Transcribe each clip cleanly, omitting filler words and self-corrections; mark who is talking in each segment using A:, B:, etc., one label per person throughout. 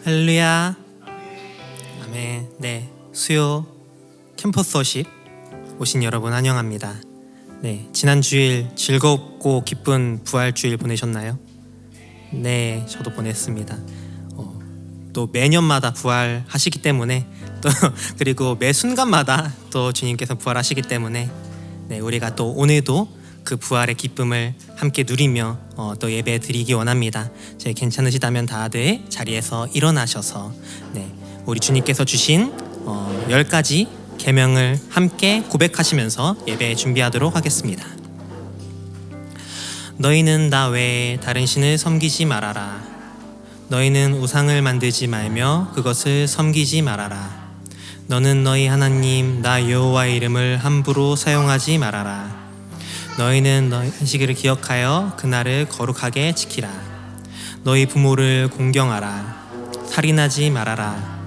A: 할렐루야. 아멘. 네, 수요 캠퍼스 워십 오신 여러분 환영합니다. 네, 지난 주일 즐겁고 기쁜 부활 주일 보내셨나요? 네, 저도 보냈습니다. 또 매년마다 부활하시기 때문에 또 그리고 매 순간마다 또 주님께서 부활하시기 때문에 네, 우리가 또 오늘도 그 부활의 기쁨을 함께 누리며 또 예배 드리기 원합니다. 괜찮으시다면 다들 자리에서 일어나셔서 네, 우리 주님께서 주신 10가지 계명을 함께 고백하시면서 예배 준비하도록 하겠습니다. 너희는 나 외에 다른 신을 섬기지 말아라. 너희는 우상을 만들지 말며 그것을 섬기지 말아라. 너는 너희 하나님 나 여호와의 이름을 함부로 사용하지 말아라. 너희는 너희 안식일을 기억하여 그날을 거룩하게 지키라. 너희 부모를 공경하라. 살인하지 말아라.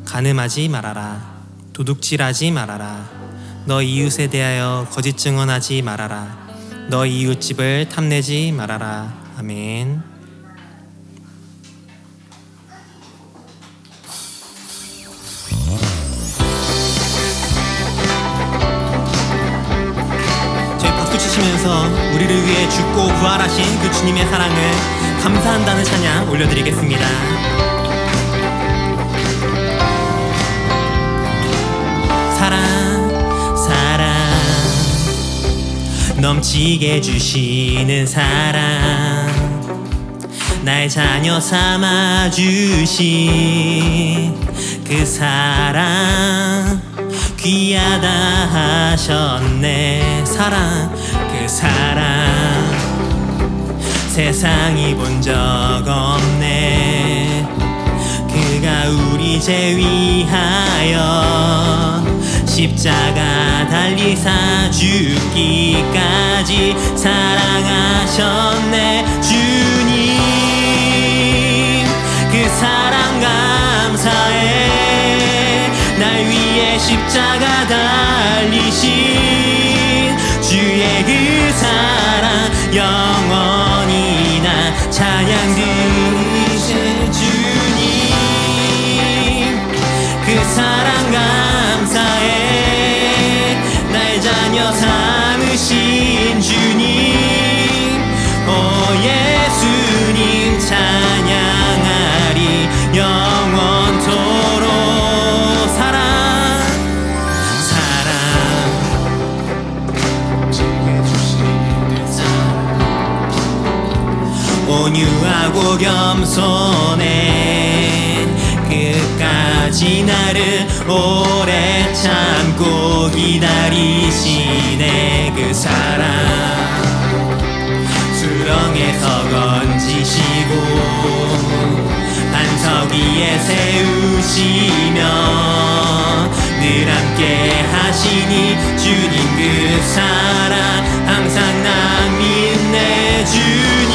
A: 간음하지 말아라. 도둑질하지 말아라. 너희 이웃에 대하여 거짓 증언하지 말아라. 너희 이웃집을 탐내지 말아라. 아멘. 치시면서 우리를 위해 죽고 부활하신 그 주님의 사랑을 감사한다는 찬양 올려드리겠습니다. 사랑 넘치게 주시는 사랑 날 자녀 삼아 주신 그 사랑 귀하다 하셨네. 사랑 그 사랑 세상이 본 적 없네. 그가 우리 죄 위하여 십자가 달리사 죽기까지 사랑하셨네. 주님 그 사랑 감사해. 날 위해 십자가 달리신 주의 그 사랑 영원히 나 찬양 드리세. 주님 그 사랑 감사해. 날 자녀 삼으신 주님 오 예수님 찬양하리 영원토록. 온유하고 겸손해 끝까지 나를 오래 참고 기다리시네. 그 사랑 수렁에서 건지시고 반석 위에 세우시며 늘 함께 하시니 주님 그 사랑 항상 나 믿네. 주님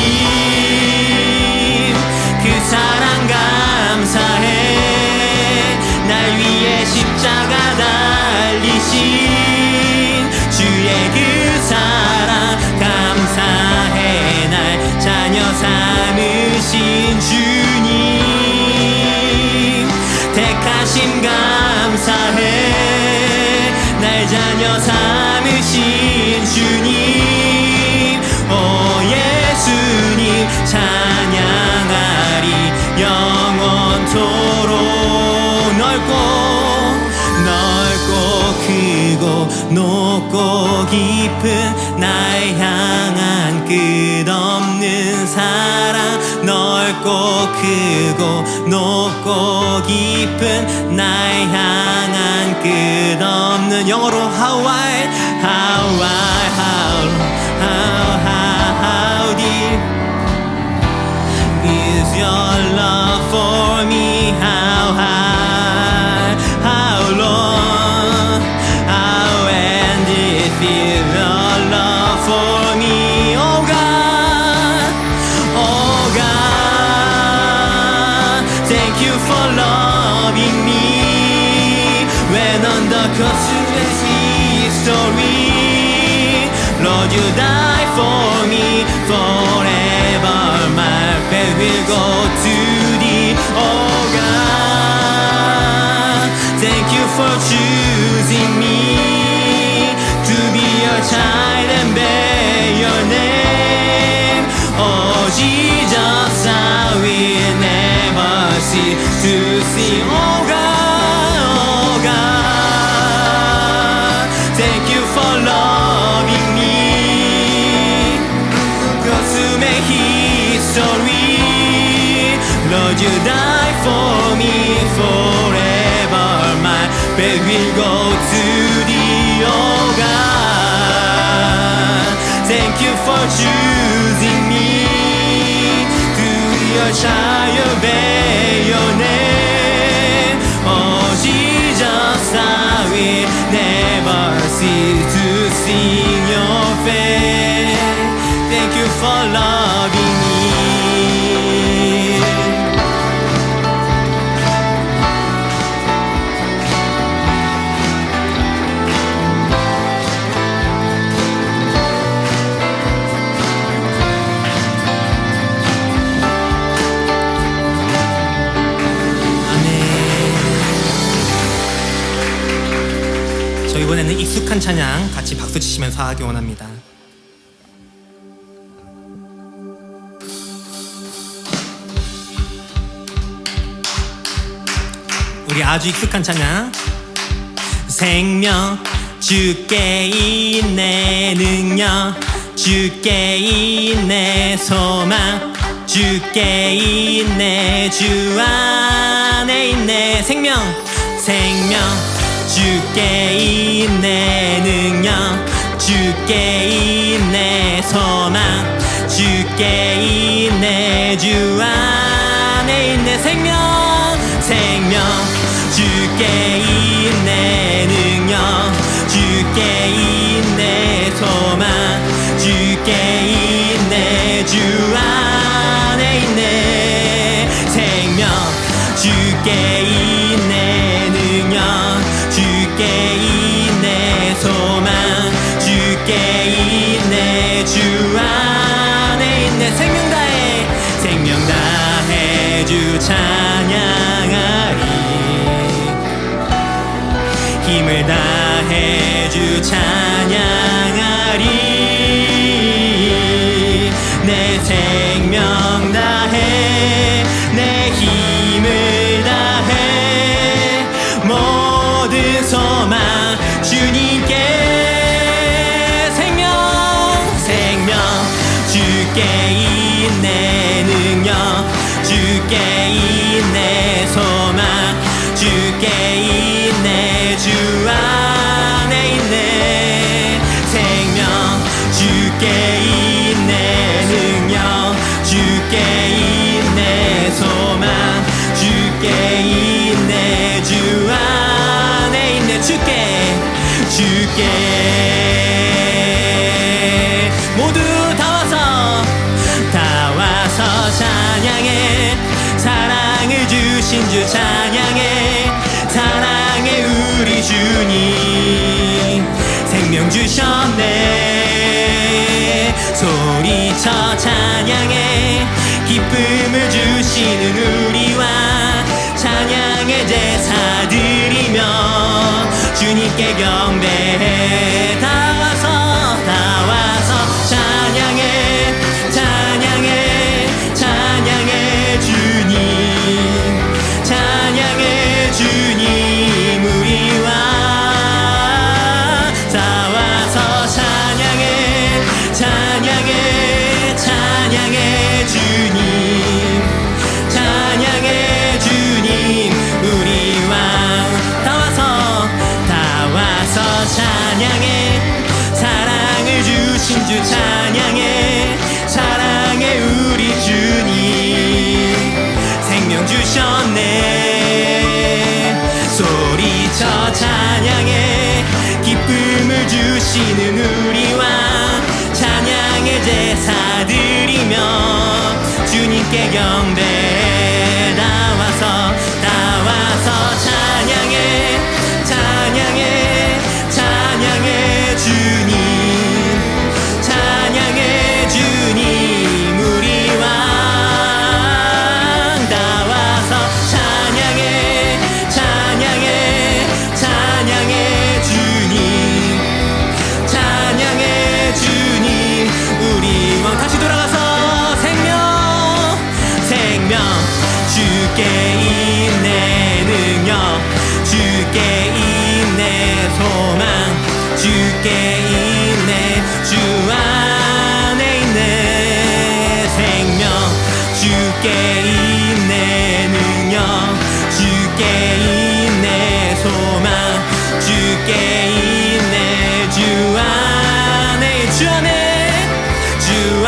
A: 그 사랑 감사해. 날 위해 십자가 달리신 주의 그 사랑 감사해. 날 자녀 삼으신 주님 택하심 감사해. 날 자녀 삼으신 주님 오 예수님 찬양하리 영원토록. 넓고 크고 높고 깊은 날 향한 끝없는 사랑. 넓고 크고 높고 깊은 날 향한 끝없는 영어로 how deep is your love for me. How high, how long, how endless is your love for me. Oh God, thank you for loving me when on the cross of history. Lord, you died for me forever. My faith will go to thee. Oh God. for choosing me to be your child and bear your name. Oh Jesus, I will never cease to sing. Oh God, thank you for loving me. 가슴의 history, Lord, you died for me forever. My bed will go to the oh God. Thank you for choosing me to be your child, bear your name. Oh Jesus, I will never cease to sing your fame. Thank you for loving me. 이번에는 익숙한 찬양 같이 박수 치시면서 하기 원합니다. 우리 아주 익숙한 찬양. 생명 주께 있네, 능력 주께 있네, 소망 주께 있네, 주 안에 있네. 생명 주께 있네, 능력 주께 있네, 소망 주께 있네, 주 안에 있네. 생명 주께 있네, 능력 주께 있네, 소망 주께 있네, 주 안에 있네. 생명 주께 있네, 능력 주께 있네, 소망 주께 있네, 주 안에 있네. 생명 다해 주 찬양하리, 힘을 다해 주 찬양하리. 내 생명 다해 내 힘을 다해 모든 소망 주님께. 생명 주께 있네, 능력 주께 있네, 소망 주께 있네, 주 안에 있네. 생명 주께 있네, 능력 주께 있네, 소망 주께 있네, 주 안에 있네. 주께 모두 다 와서 찬양해. 사랑을 주신 주 찬양해. 사랑해 우리 주님. 생명 주셨네. 소리쳐 찬양해. 기쁨을 주시는 우리와 찬양의 제사 드리며 주님께 경배해. 다 와서 찬양해. 찬양해 주님. 찬양해 주님. 우리와 다 와서 찬양해 주님. 찬양해 주님. 우리와 다 와서 찬양해. 사랑을 주신 주 찬양해. 사랑해 우리 주님. 생명 주셨네. 소리쳐 찬양해. 기쁨을 주시는 우리와 찬양의 제사 드리며 주님께 경배. 다 와서 찬양해 주님. 찬양해 주님. 우리와 다 와서 찬양해 주께 있네 능력, 주께 있네 소망, 주께 있네 주 안에 있네 생명, 주께 있네 능력, 주께 있네 소망, 주께 있네 주 안에, 주 안에, 주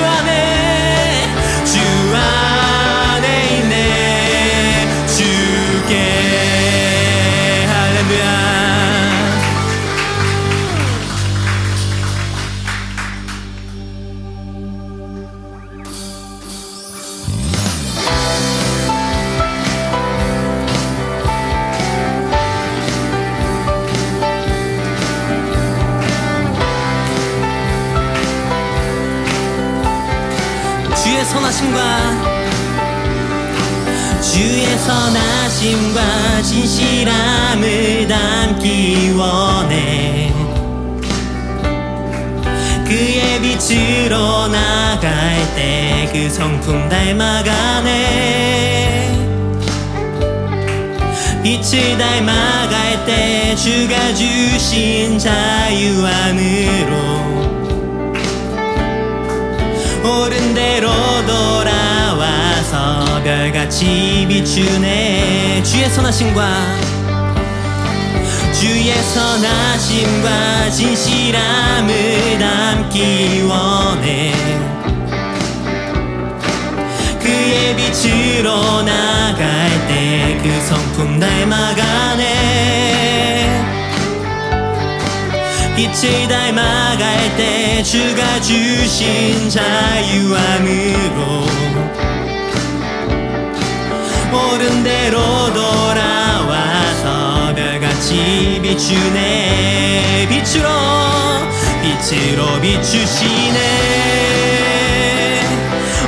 A: 안에, 주 안에 있네 주께. 할렐루야. 주의 선하심과, 주의 선하심과 진실함을 담기 원해. 그의 빛으로 나갈 때 그 성품 닮아가네. 빛을 닮아갈 때 주가 주신 자유 안으로 옳은 대로 돌아와서 별같이 비추네. 주의 선하심과, 주의 선하심과 진실함을 담기 원해. 그의 빛으로 나갈 때 그 성품 닮아가네. 빛을 닮아갈 때 주가 주신 자유 안으로 옳은 대로 돌아와서 별같이 비추네. 빛으로 비추시네.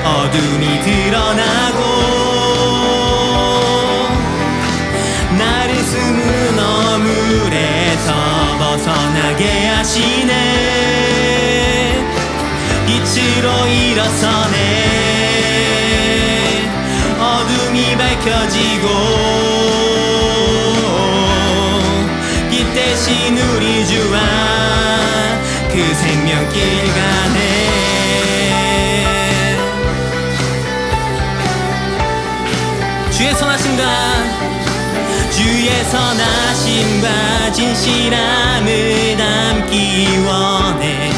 A: 어둠이 드러나고 나를 숨은 어물에서 벗어나게 하시네. 빛으로 일어서네. 어둠이 밝혀지고 빛 대신 우리 주와 그 생명길 가네. 주의 선하심과, 주의 선하심과 진실함을 담기 원해.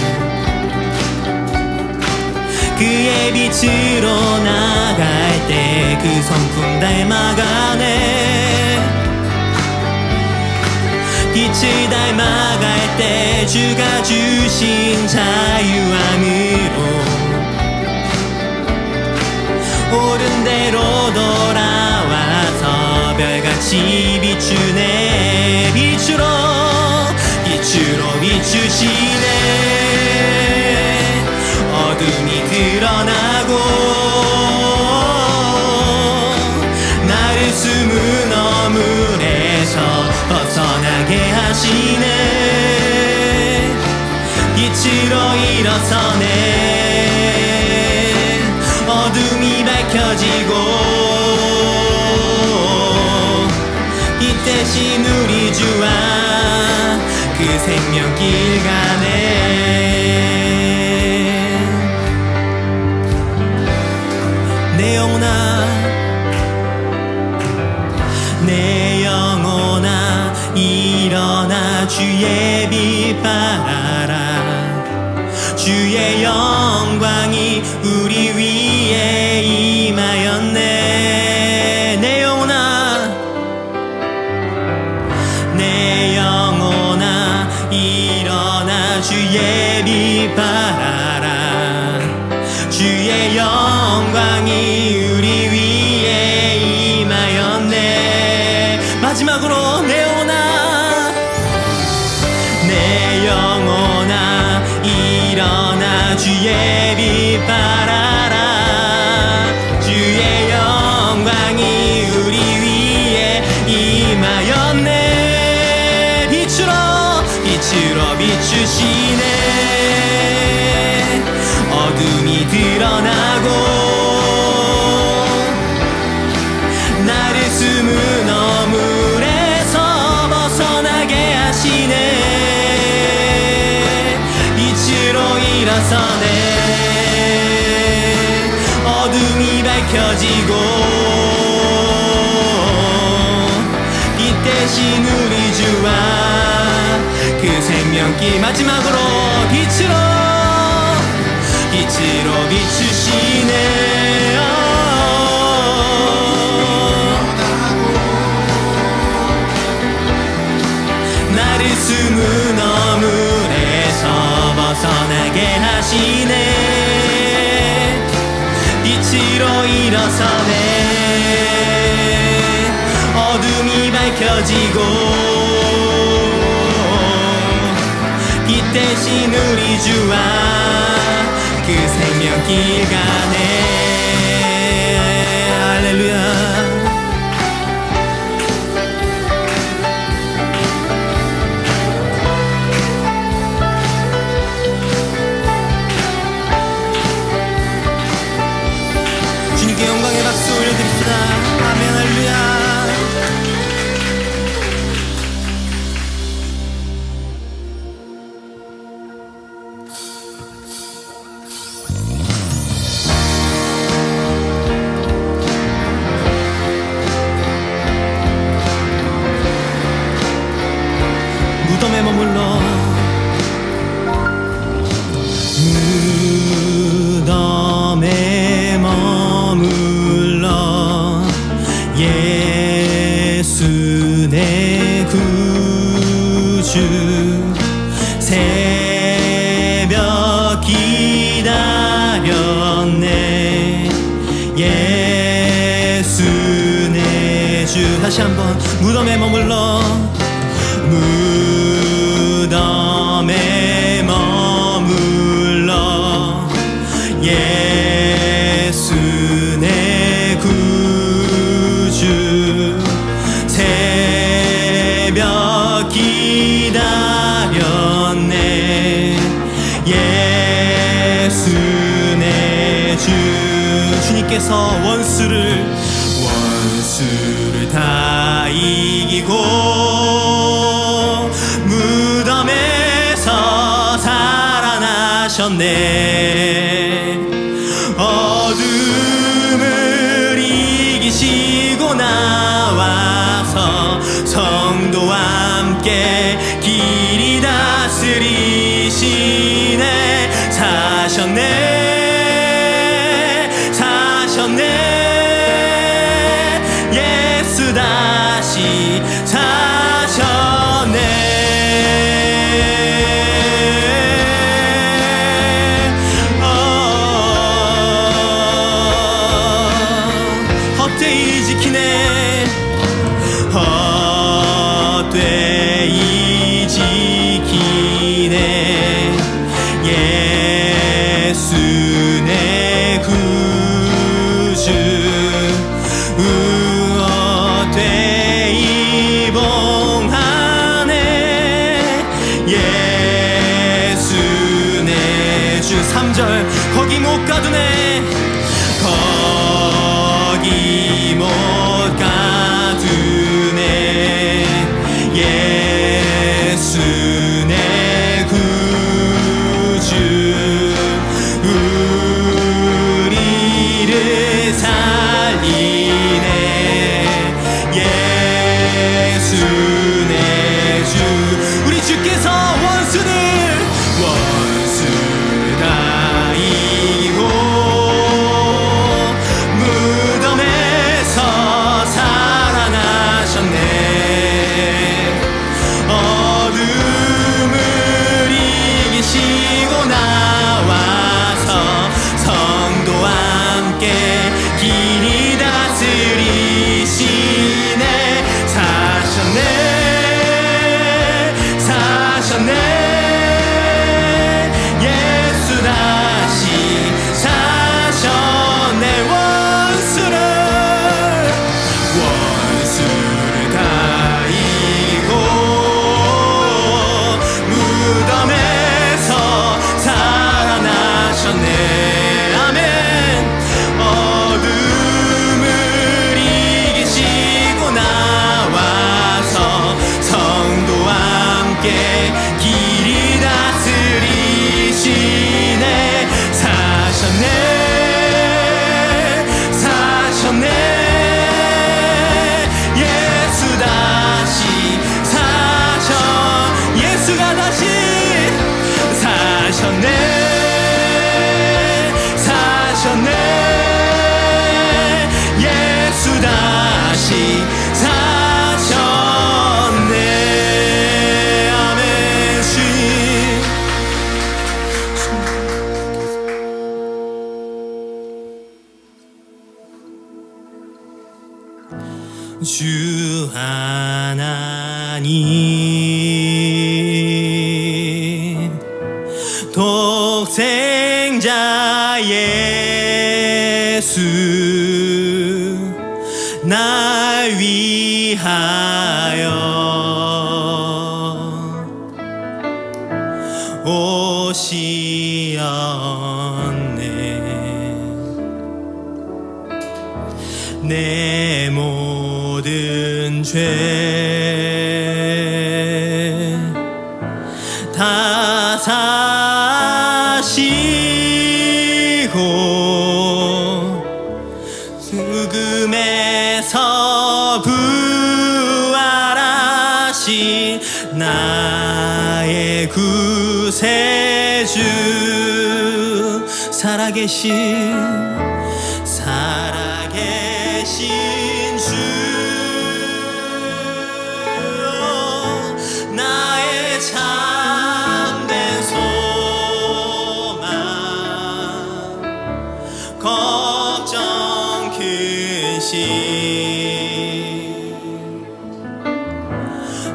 A: 그의 빛으로 나갈 때 그 성품 닮아가네. 빛을 닮아갈 때 주가 주신 자유 안으로 옳은 대로 돌아와서 별같이 비추네. 빛으로 비추시네. 어둠이 드러나고 나를 숨은 어물에서 벗어나게 하시네. 빛으로 일어서네. 어둠이 밝혀지고 빛 대신 우리 주와 그 생명길 가네. 내 영혼아, 내 영혼아 일어나 주의 빛 바라라. 주의 영광이 우리 위에 임하였네. 내 영혼아, 내 영혼아 일어나 주의 빛 바라라. 주의 영광이 우리 위에 임하였네. 마지막으로 내 영혼아, 내 영혼아 일어나 주의 빛 바라라. 주의 영광이 우리 위에 임하였네. 빛으로 비추시네. 어둠이 드러나고 하시네. 빛으로 일어서네. 어둠이 밝혀지고 빛 대신 우리 주와 그 생명길 마지막으로 빛으로 비추시네. 나를 숨은 어물에서 벗어나게 하시네. 빛으로 일어서네. 어둠이 밝혀지고 빛 대신 우리 주와 그 생명길 가네. 할렐루야. 주님께 영광의 박수 올려드립시다. 아멘. 할렐루야. 무덤에 머물러 무덤에 머물러 예수 내 구주 새벽 기다렸네. 예수 내 주. 다시 한번 무덤에 머물러 무덤에 머물러 예수 내 구주 새벽 기다렸네. 예수 내 주. 주님께서 원수를 다 이기고 무덤에서 살아나셨네. 어둠을 이기시고 나와서 성도와 함께 길이 다스리시네. 사셨네. 예수 다시 사셨네. 헛되이 지키네. 헛되이 지키네. 예수 내 구주 헛되이 봉하네. 예수 내 주. 3절 거기 못 가두네. 거기 못 가 다시 사셨네. 아멘. 주 하나님 독생자 예수 날 위하여 오시었네. 내 모든 죄 다 사시고 죽음에서 부활하신 나의 구세주 살아계신 주 나의 참된 소망 걱정 근심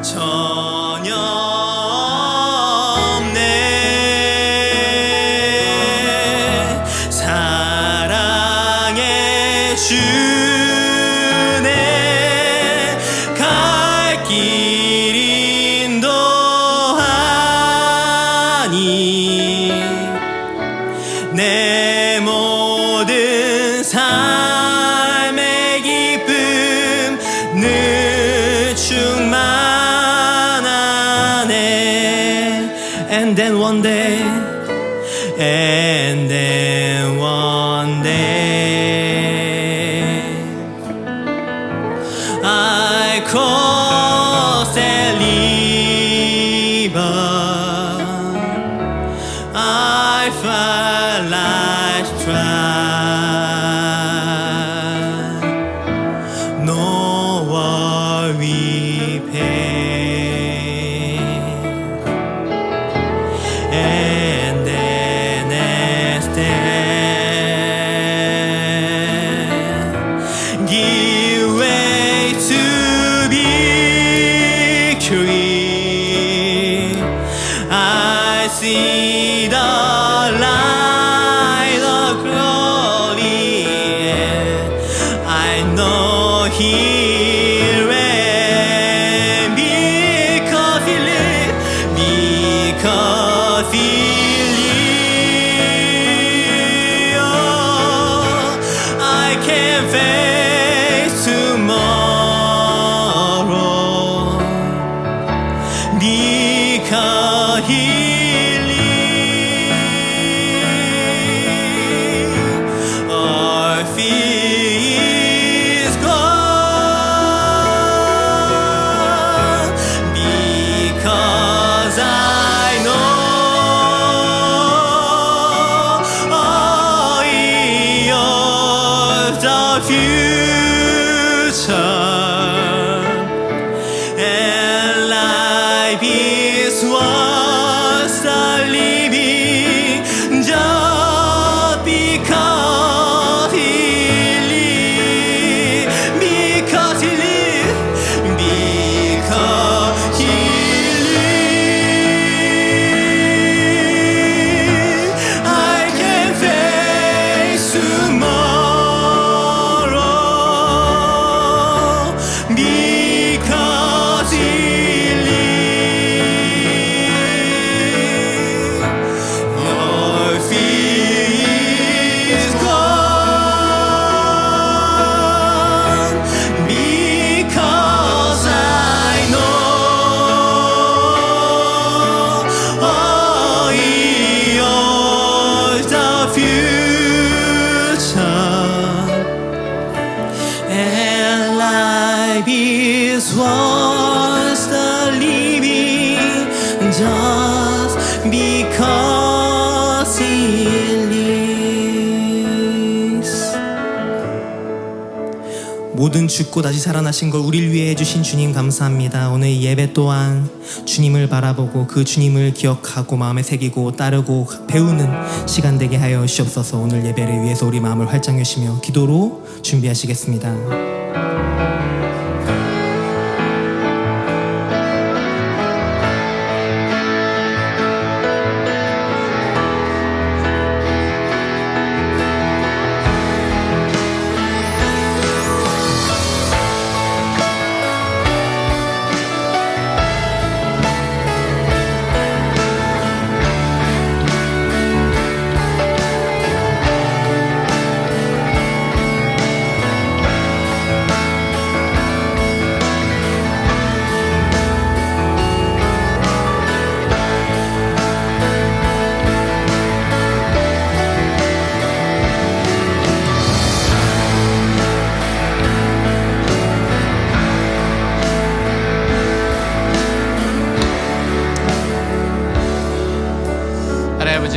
A: 전혀 없네. 사랑의 주네 갈 길 인도하니 내 모든 삶의 기쁨 늘 충만하네. And then one day I cross that river, I find life's trial, no worry pain. And then as then give way to victory. I see the light of glory, and I know He reigns because He lives, because He lives. Oh, I can face tomorrow because He lives. All fear is gone because I know of the future, and life is worth the living just because He lives, because He lives, because He lives. I can face tomorrow because He lives. Your fear is gone because I know of the future, and life is worth the living just because He lives. 모든 모든 죽고 다시 살아나신 걸 우리를 위해 해주신 주님 감사합니다. 오늘 이 예배 또한 주님을 바라보고 그 주님을 기억하고 마음에 새기고 따르고 배우는 시간 되게 하여 주시옵소서. 오늘 예배를 위해서 우리 마음을 활짝 여시며 기도로 준비하시겠습니다.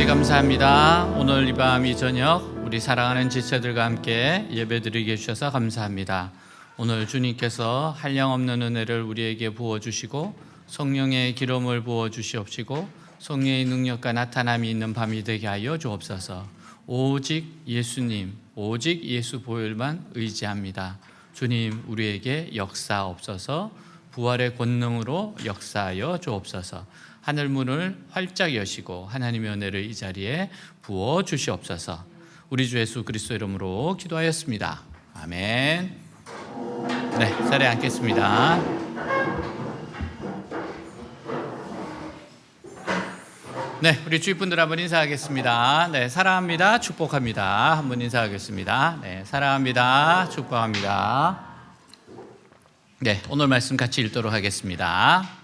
B: 감사합니다. 오늘 이 밤 이 저녁 우리 사랑하는 지체들과 함께 예배드리게 해주셔서 감사합니다. 오늘 주님께서 한량없는 은혜를 우리에게 부어주시고 성령의 기름을 부어주시옵시고 성령의 능력과 나타남이 있는 밤이 되게 하여 주옵소서. 오직 예수님, 오직 예수 보혈만 의지합니다. 주님 우리에게 역사옵소서. 부활의 권능으로 역사하여 주옵소서. 하늘문을 활짝 여시고 하나님의 은혜를 이 자리에 부어 주시옵소서. 우리 주 예수 그리스도 이름으로 기도하였습니다. 아멘. 네, 자리에 앉겠습니다. 네, 우리 주위분들 한번 인사하겠습니다. 네, 사랑합니다. 축복합니다. 한번 인사하겠습니다. 네, 사랑합니다. 축복합니다. 네, 오늘 말씀 같이 읽도록 하겠습니다.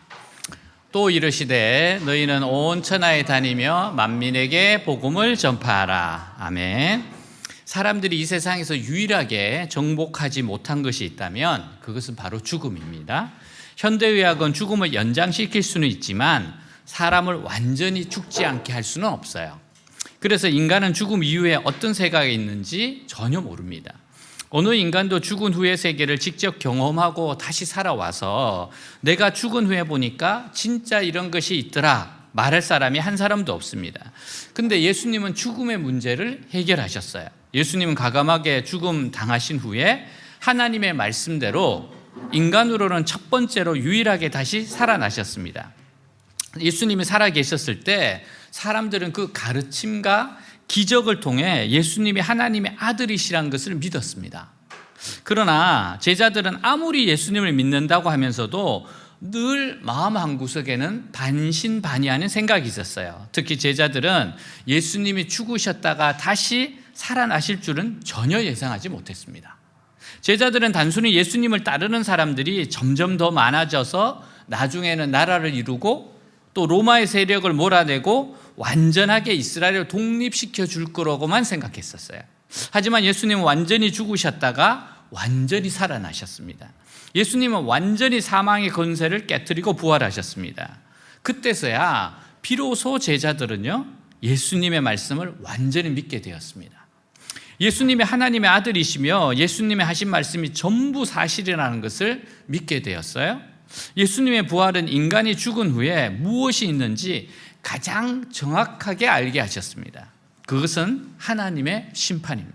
B: 또 이르시되 너희는 온 천하에 다니며 만민에게 복음을 전파하라. 아멘. 사람들이 이 세상에서 유일하게 정복하지 못한 것이 있다면 그것은 바로 죽음입니다. 현대의학은 죽음을 연장시킬 수는 있지만 사람을 완전히 죽지 않게 할 수는 없어요. 그래서 인간은 죽음 이후에 어떤 세계가 있는지 전혀 모릅니다. 어느 인간도 죽은 후의 세계를 직접 경험하고 다시 살아와서 내가 죽은 후에 보니까 진짜 이런 것이 있더라 말할 사람이 한 사람도 없습니다. 근데 예수님은 죽음의 문제를 해결하셨어요. 예수님은 과감하게 죽음 당하신 후에 하나님의 말씀대로 인간으로는 첫 번째로 유일하게 다시 살아나셨습니다. 예수님이 살아계셨을 때 사람들은 그 가르침과 기적을 통해 예수님이 하나님의 아들이시라는 것을 믿었습니다. 그러나 제자들은 아무리 예수님을 믿는다고 하면서도 늘 마음 한구석에는 반신반의하는 생각이 있었어요. 특히 제자들은 예수님이 죽으셨다가 다시 살아나실 줄은 전혀 예상하지 못했습니다. 제자들은 단순히 예수님을 따르는 사람들이 점점 더 많아져서 나중에는 나라를 이루고 또 로마의 세력을 몰아내고 완전하게 이스라엘을 독립시켜 줄 거라고만 생각했었어요. 하지만 예수님은 완전히 죽으셨다가 완전히 살아나셨습니다. 예수님은 완전히 사망의 권세를 깨뜨리고 부활하셨습니다. 그때서야 비로소 제자들은요 예수님의 말씀을 완전히 믿게 되었습니다. 예수님이 하나님의 아들이시며 예수님의 하신 말씀이 전부 사실이라는 것을 믿게 되었어요. 예수님의 부활은 인간이 죽은 후에 무엇이 있는지 가장 정확하게 알게 하셨습니다. 그것은 하나님의 심판입니다.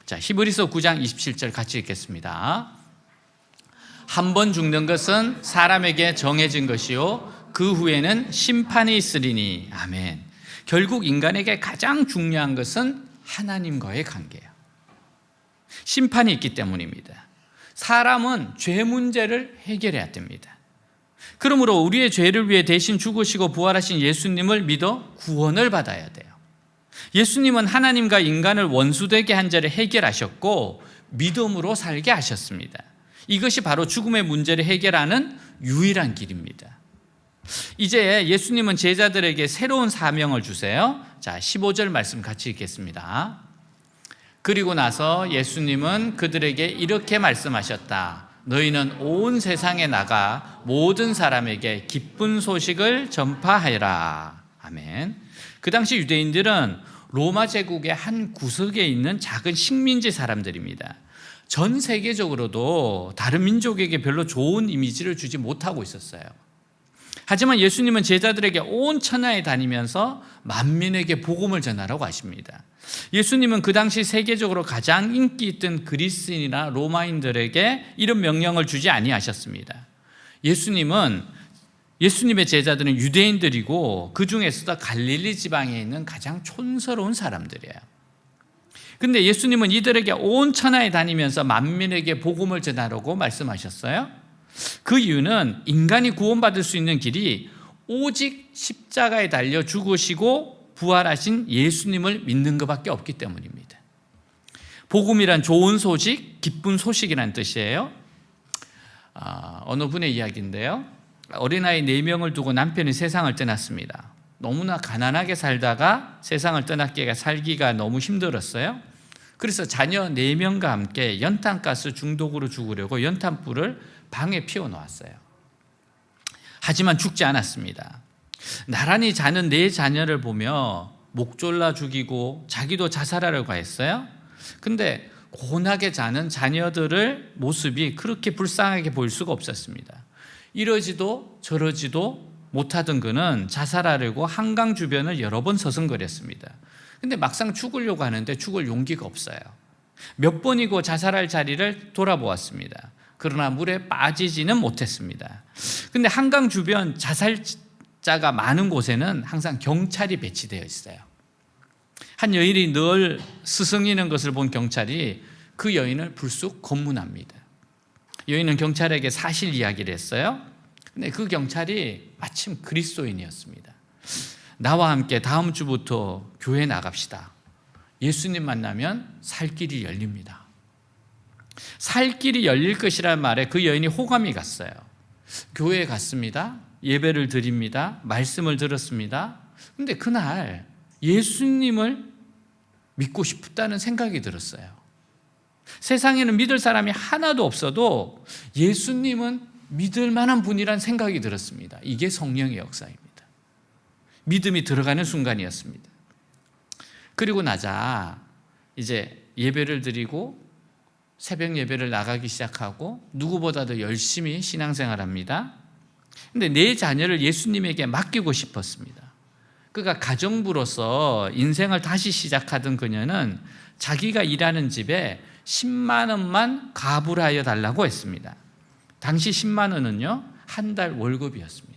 B: 자, 히브리서 9장 27절 같이 읽겠습니다. 한 번 죽는 것은 사람에게 정해진 것이요 그 후에는 심판이 있으리니. 아멘. 결국 인간에게 가장 중요한 것은 하나님과의 관계예요. 심판이 있기 때문입니다. 사람은 죄 문제를 해결해야 됩니다. 그러므로 우리의 죄를 위해 대신 죽으시고 부활하신 예수님을 믿어 구원을 받아야 돼요. 예수님은 하나님과 인간을 원수되게 한 죄를 해결하셨고 믿음으로 살게 하셨습니다. 이것이 바로 죽음의 문제를 해결하는 유일한 길입니다. 이제 예수님은 제자들에게 새로운 사명을 주세요. 자, 15절 말씀 같이 읽겠습니다. 그리고 나서 예수님은 그들에게 이렇게 말씀하셨다. 너희는 온 세상에 나가 모든 사람에게 기쁜 소식을 전파하라. 아멘. 그 당시 유대인들은 로마 제국의 한 구석에 있는 작은 식민지 사람들입니다. 전 세계적으로도 다른 민족에게 별로 좋은 이미지를 주지 못하고 있었어요. 하지만 예수님은 제자들에게 온 천하에 다니면서 만민에게 복음을 전하라고 하십니다. 예수님은 그 당시 세계적으로 가장 인기 있던 그리스인이나 로마인들에게 이런 명령을 주지 아니하셨습니다. 예수님의 제자들은 유대인들이고 그 중에서도 갈릴리 지방에 있는 가장 촌스러운 사람들이에요. 근데 예수님은 이들에게 온 천하에 다니면서 만민에게 복음을 전하라고 말씀하셨어요. 그 이유는 인간이 구원받을 수 있는 길이 오직 십자가에 달려 죽으시고 부활하신 예수님을 믿는 것밖에 없기 때문입니다. 복음이란 좋은 소식, 기쁜 소식이란 뜻이에요. 어느 분의 이야기인데요. 어린아이 4명을 두고 남편이 세상을 떠났습니다. 너무나 가난하게 살다가 세상을 떠났기에 살기가 너무 힘들었어요. 그래서 자녀 4명과 함께 연탄가스 중독으로 죽으려고 연탄불을 방에 피워놓았어요. 하지만 죽지 않았습니다. 나란히 자는 4자녀를 보며 목 졸라 죽이고 자기도 자살하려고 했어요. 근데 고나게 자는 자녀들의 모습이 그렇게 불쌍하게 보일 수가 없었습니다. 이러지도 저러지도 못하던 그는 자살하려고 한강 주변을 여러 번 서성거렸습니다. 근데 막상 죽으려고 하는데 죽을 용기가 없어요. 몇 번이고 자살할 자리를 돌아보았습니다. 그러나 물에 빠지지는 못했습니다. 근데 한강 주변 자살자가 많은 곳에는 항상 경찰이 배치되어 있어요. 한 여인이 늘 스승이는 것을 본 경찰이 그 여인을 불쑥 검문합니다. 여인은 경찰에게 사실 이야기를 했어요. 근데 그 경찰이 마침 그리스도인이었습니다. 나와 함께 다음 주부터 교회 나갑시다. 예수님 만나면 살 길이 열립니다. 살 길이 열릴 것이라는 말에 그 여인이 호감이 갔어요. 교회에 갔습니다. 예배를 드립니다. 말씀을 들었습니다. 근데 그날 예수님을 믿고 싶다는 생각이 들었어요. 세상에는 믿을 사람이 하나도 없어도 예수님은 믿을 만한 분이란 생각이 들었습니다. 이게 성령의 역사입니다. 믿음이 들어가는 순간이었습니다. 그리고 나자 이제 예배를 드리고 새벽 예배를 나가기 시작하고 누구보다도 열심히 신앙생활합니다. 근데 4자녀를 예수님에게 맡기고 싶었습니다. 그가 가정부로서 인생을 다시 시작하던 그녀는 자기가 일하는 집에 10만 원만 가불하여 달라고 했습니다. 당시 10만 원은요, 한 달 월급이었습니다.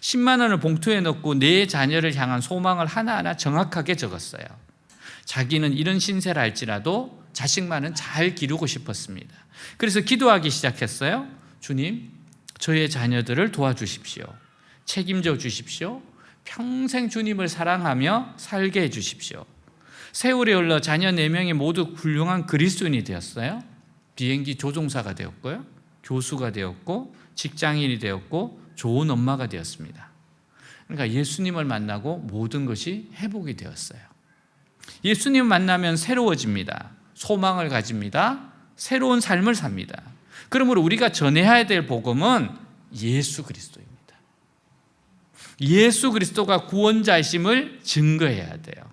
B: 10만 원을 봉투에 넣고 4자녀를 향한 소망을 하나하나 정확하게 적었어요. 자기는 이런 신세를 할지라도 자식만은 잘 기르고 싶었습니다. 그래서 기도하기 시작했어요. 주님, 저의 자녀들을 도와주십시오. 책임져 주십시오. 평생 주님을 사랑하며 살게 해주십시오. 세월이 흘러 자녀 4명이 모두 훌륭한 그리스도인이 되었어요. 비행기 조종사가 되었고요, 교수가 되었고, 직장인이 되었고, 좋은 엄마가 되었습니다. 그러니까 예수님을 만나고 모든 것이 회복이 되었어요. 예수님 만나면 새로워집니다. 소망을 가집니다. 새로운 삶을 삽니다. 그러므로 우리가 전해야 될 복음은 예수 그리스도입니다. 예수 그리스도가 구원자이심을 증거해야 돼요.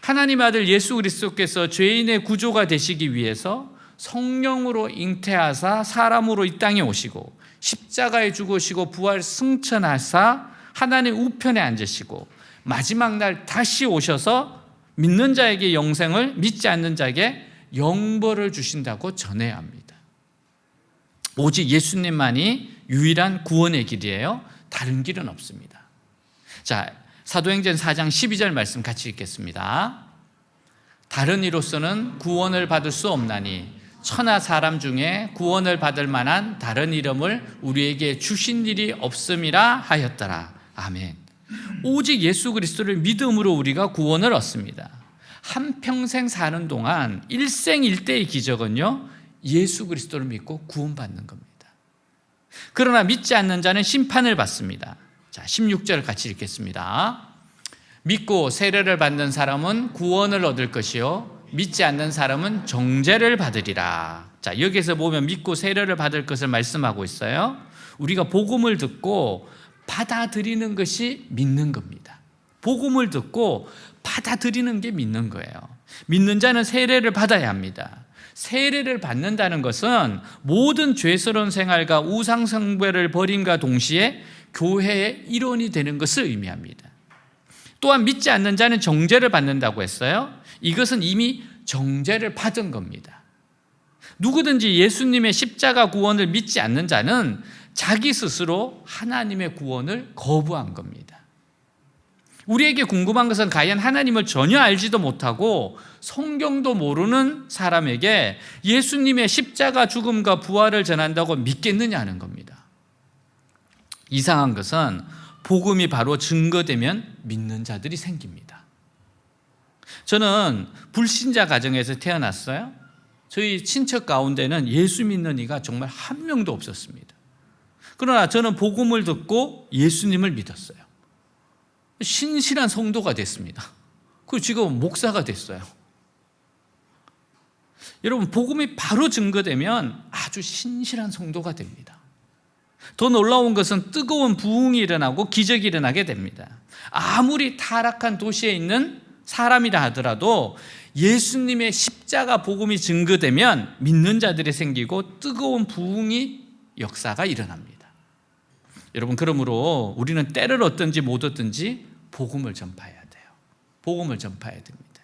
B: 하나님의 아들 예수 그리스도께서 죄인의 구조가 되시기 위해서 성령으로 잉태하사 사람으로 이 땅에 오시고 십자가에 죽으시고 부활 승천하사 하나님 우편에 앉으시고 마지막 날 다시 오셔서 믿는 자에게 영생을, 믿지 않는 자에게 영벌을 주신다고 전해야 합니다. 오직 예수님만이 유일한 구원의 길이에요. 다른 길은 없습니다. 자, 사도행전 4장 12절 말씀 같이 읽겠습니다. 다른 이로서는 구원을 받을 수 없나니 천하 사람 중에 구원을 받을 만한 다른 이름을 우리에게 주신 일이 없음이라 하였더라. 아멘. 오직 예수 그리스도를 믿음으로 우리가 구원을 얻습니다. 한평생 사는 동안 일생일대의 기적은요, 예수 그리스도를 믿고 구원받는 겁니다. 그러나 믿지 않는 자는 심판을 받습니다. 자, 16절 같이 읽겠습니다. 믿고 세례를 받는 사람은 구원을 얻을 것이요 믿지 않는 사람은 정죄를 받으리라. 자, 여기서 보면 믿고 세례를 받을 것을 말씀하고 있어요. 우리가 복음을 듣고 받아들이는 것이 믿는 겁니다. 복음을 듣고 받아들이는 게 믿는 거예요. 믿는 자는 세례를 받아야 합니다. 세례를 받는다는 것은 모든 죄스러운 생활과 우상 숭배를 버림과 동시에 교회의 일원이 되는 것을 의미합니다. 또한 믿지 않는 자는 정죄를 받는다고 했어요. 이것은 이미 정죄를 받은 겁니다. 누구든지 예수님의 십자가 구원을 믿지 않는 자는 자기 스스로 하나님의 구원을 거부한 겁니다. 우리에게 궁금한 것은 과연 하나님을 전혀 알지도 못하고 성경도 모르는 사람에게 예수님의 십자가 죽음과 부활을 전한다고 믿겠느냐는 겁니다. 이상한 것은 복음이 바로 증거되면 믿는 자들이 생깁니다. 저는 불신자 가정에서 태어났어요. 저희 친척 가운데는 예수 믿는 이가 정말 한 명도 없었습니다. 그러나 저는 복음을 듣고 예수님을 믿었어요. 신실한 성도가 됐습니다. 그리고 지금 목사가 됐어요. 여러분, 복음이 바로 증거되면 아주 신실한 성도가 됩니다. 더 놀라운 것은 뜨거운 부흥이 일어나고 기적이 일어나게 됩니다. 아무리 타락한 도시에 있는 사람이라 하더라도 예수님의 십자가 복음이 증거되면 믿는 자들이 생기고 뜨거운 부흥이 역사가 일어납니다. 여러분, 그러므로 우리는 때를 얻든지 못 얻든지 복음을 전파해야 돼요. 복음을 전파해야 됩니다.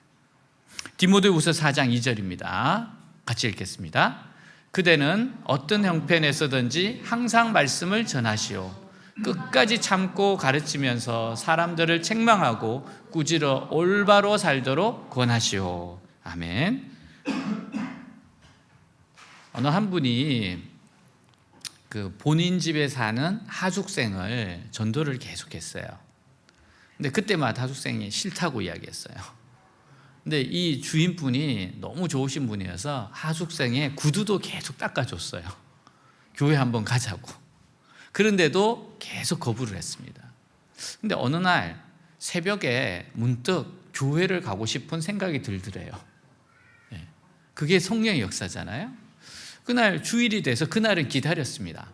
B: 디모데후서 4장 2절입니다. 같이 읽겠습니다. 그대는 어떤 형편에서든지 항상 말씀을 전하시오. 끝까지 참고 가르치면서 사람들을 책망하고 꾸짖어 올바로 살도록 권하시오. 아멘. 어느 한 분이 그 본인 집에 사는 하숙생을 전도를 계속했어요. 근데 그때마다 하숙생이 싫다고 이야기했어요. 근데 이 주인분이 너무 좋으신 분이어서 하숙생의 구두도 계속 닦아줬어요. 교회 한번 가자고. 그런데도 계속 거부를 했습니다. 근데 어느 날 새벽에 문득 교회를 가고 싶은 생각이 들더래요. 그게 성령의 역사잖아요. 그날 주일이 돼서 그날을 기다렸습니다.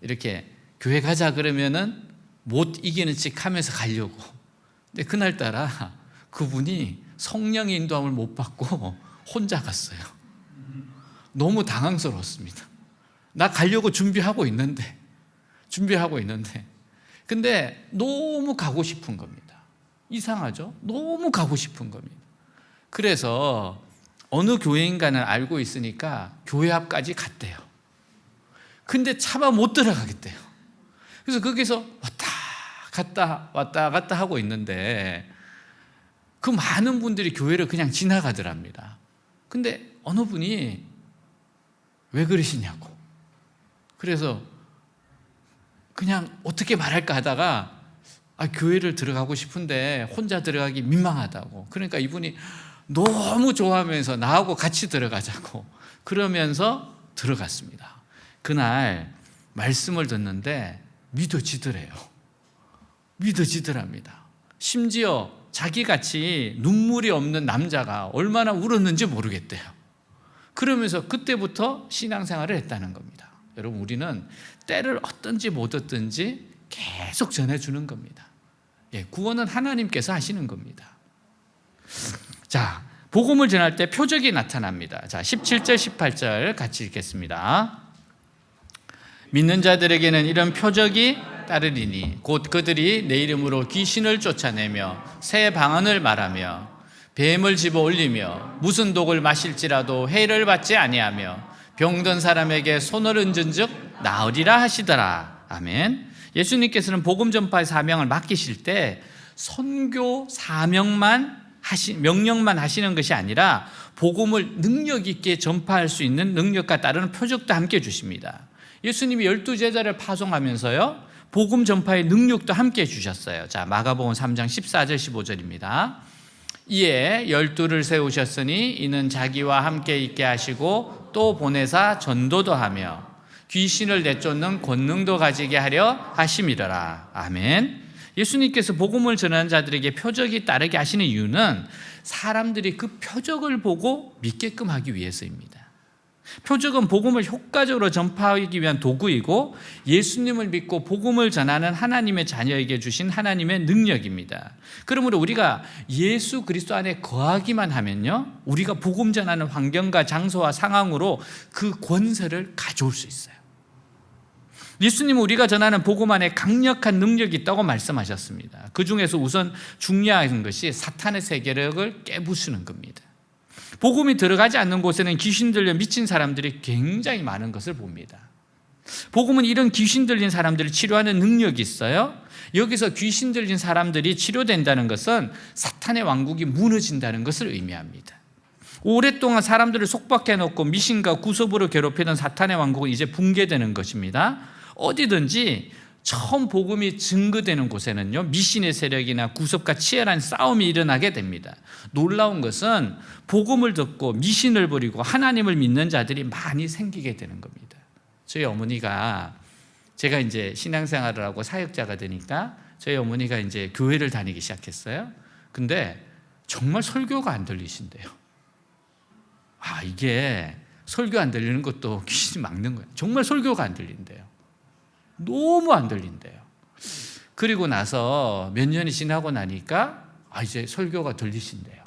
B: 이렇게 교회 가자 그러면은 못 이기는 척 하면서 가려고. 근데 그날따라 그분이 성령의 인도함을 못 받고 혼자 갔어요. 너무 당황스러웠습니다. 나 가려고 준비하고 있는데 근데 너무 가고 싶은 겁니다. 이상하죠? 너무 가고 싶은 겁니다. 그래서 어느 교회인가는 알고 있으니까 교회 앞까지 갔대요. 근데 차마 못 들어가겠대요. 그래서 거기서 왔다 갔다 하고 있는데 그 많은 분들이 교회를 그냥 지나가더랍니다. 근데 어느 분이 왜 그러시냐고. 그래서 그냥 어떻게 말할까 하다가 교회를 들어가고 싶은데 혼자 들어가기 민망하다고. 그러니까 이분이 너무 좋아하면서 나하고 같이 들어가자고 그러면서 들어갔습니다. 그날 말씀을 듣는데 믿어지더랍니다. 심지어 자기같이 눈물이 없는 남자가 얼마나 울었는지 모르겠대요. 그러면서 그때부터 신앙생활을 했다는 겁니다. 여러분, 우리는 때를 얻든지 못 얻든지 계속 전해주는 겁니다. 구원은 하나님께서 하시는 겁니다. 자, 복음을 전할 때 표적이 나타납니다. 자, 17절 18절 같이 읽겠습니다. 믿는 자들에게는 이런 표적이 따르리니 곧 그들이 내 이름으로 귀신을 쫓아내며 새 방언을 말하며 뱀을 집어 올리며 무슨 독을 마실지라도 해를 받지 아니하며 병든 사람에게 손을 얹은즉 나으리라 하시더라. 아멘. 예수님께서는 복음 전파의 사명을 맡기실 때 선교 명령만 하시는 것이 아니라 복음을 능력 있게 전파할 수 있는 능력과 따르는 표적도 함께 주십니다. 예수님이 12제자를 파송하면서요 복음 전파의 능력도 함께 주셨어요. 자, 마가복음 3장 14절 15절입니다. 이에 12를 세우셨으니 이는 자기와 함께 있게 하시고 또 보내사 전도도 하며 귀신을 내쫓는 권능도 가지게 하려 하심이더라. 아멘. 예수님께서 복음을 전하는 자들에게 표적이 따르게 하시는 이유는 사람들이 그 표적을 보고 믿게끔 하기 위해서입니다. 표적은 복음을 효과적으로 전파하기 위한 도구이고 예수님을 믿고 복음을 전하는 하나님의 자녀에게 주신 하나님의 능력입니다. 그러므로 우리가 예수 그리스도 안에 거하기만 하면요, 우리가 복음 전하는 환경과 장소와 상황으로 그 권세를 가져올 수 있어요. 예수님은 우리가 전하는 복음 안에 강력한 능력이 있다고 말씀하셨습니다. 그 중에서 우선 중요한 것이 사탄의 세계력을 깨부수는 겁니다. 복음이 들어가지 않는 곳에는 귀신 들려 미친 사람들이 굉장히 많은 것을 봅니다. 복음은 이런 귀신 들린 사람들을 치료하는 능력이 있어요. 여기서 귀신 들린 사람들이 치료된다는 것은 사탄의 왕국이 무너진다는 것을 의미합니다. 오랫동안 사람들을 속박해 놓고 미신과 구섭으로 괴롭히던 사탄의 왕국은 이제 붕괴되는 것입니다. 어디든지 처음 복음이 증거되는 곳에는요, 미신의 세력이나 구섭과 치열한 싸움이 일어나게 됩니다. 놀라운 것은 복음을 듣고 미신을 버리고 하나님을 믿는 자들이 많이 생기게 되는 겁니다. 저희 어머니가, 제가 이제 신앙생활을 하고 사역자가 되니까 저희 어머니가 이제 교회를 다니기 시작했어요. 근데 정말 설교가 안 들리신대요. 이게 설교 안 들리는 것도 귀신이 막는 거예요. 정말 설교가 안 들린대요. 너무 안 들린대요. 그리고 나서 몇 년이 지나고 나니까 이제 설교가 들리신대요.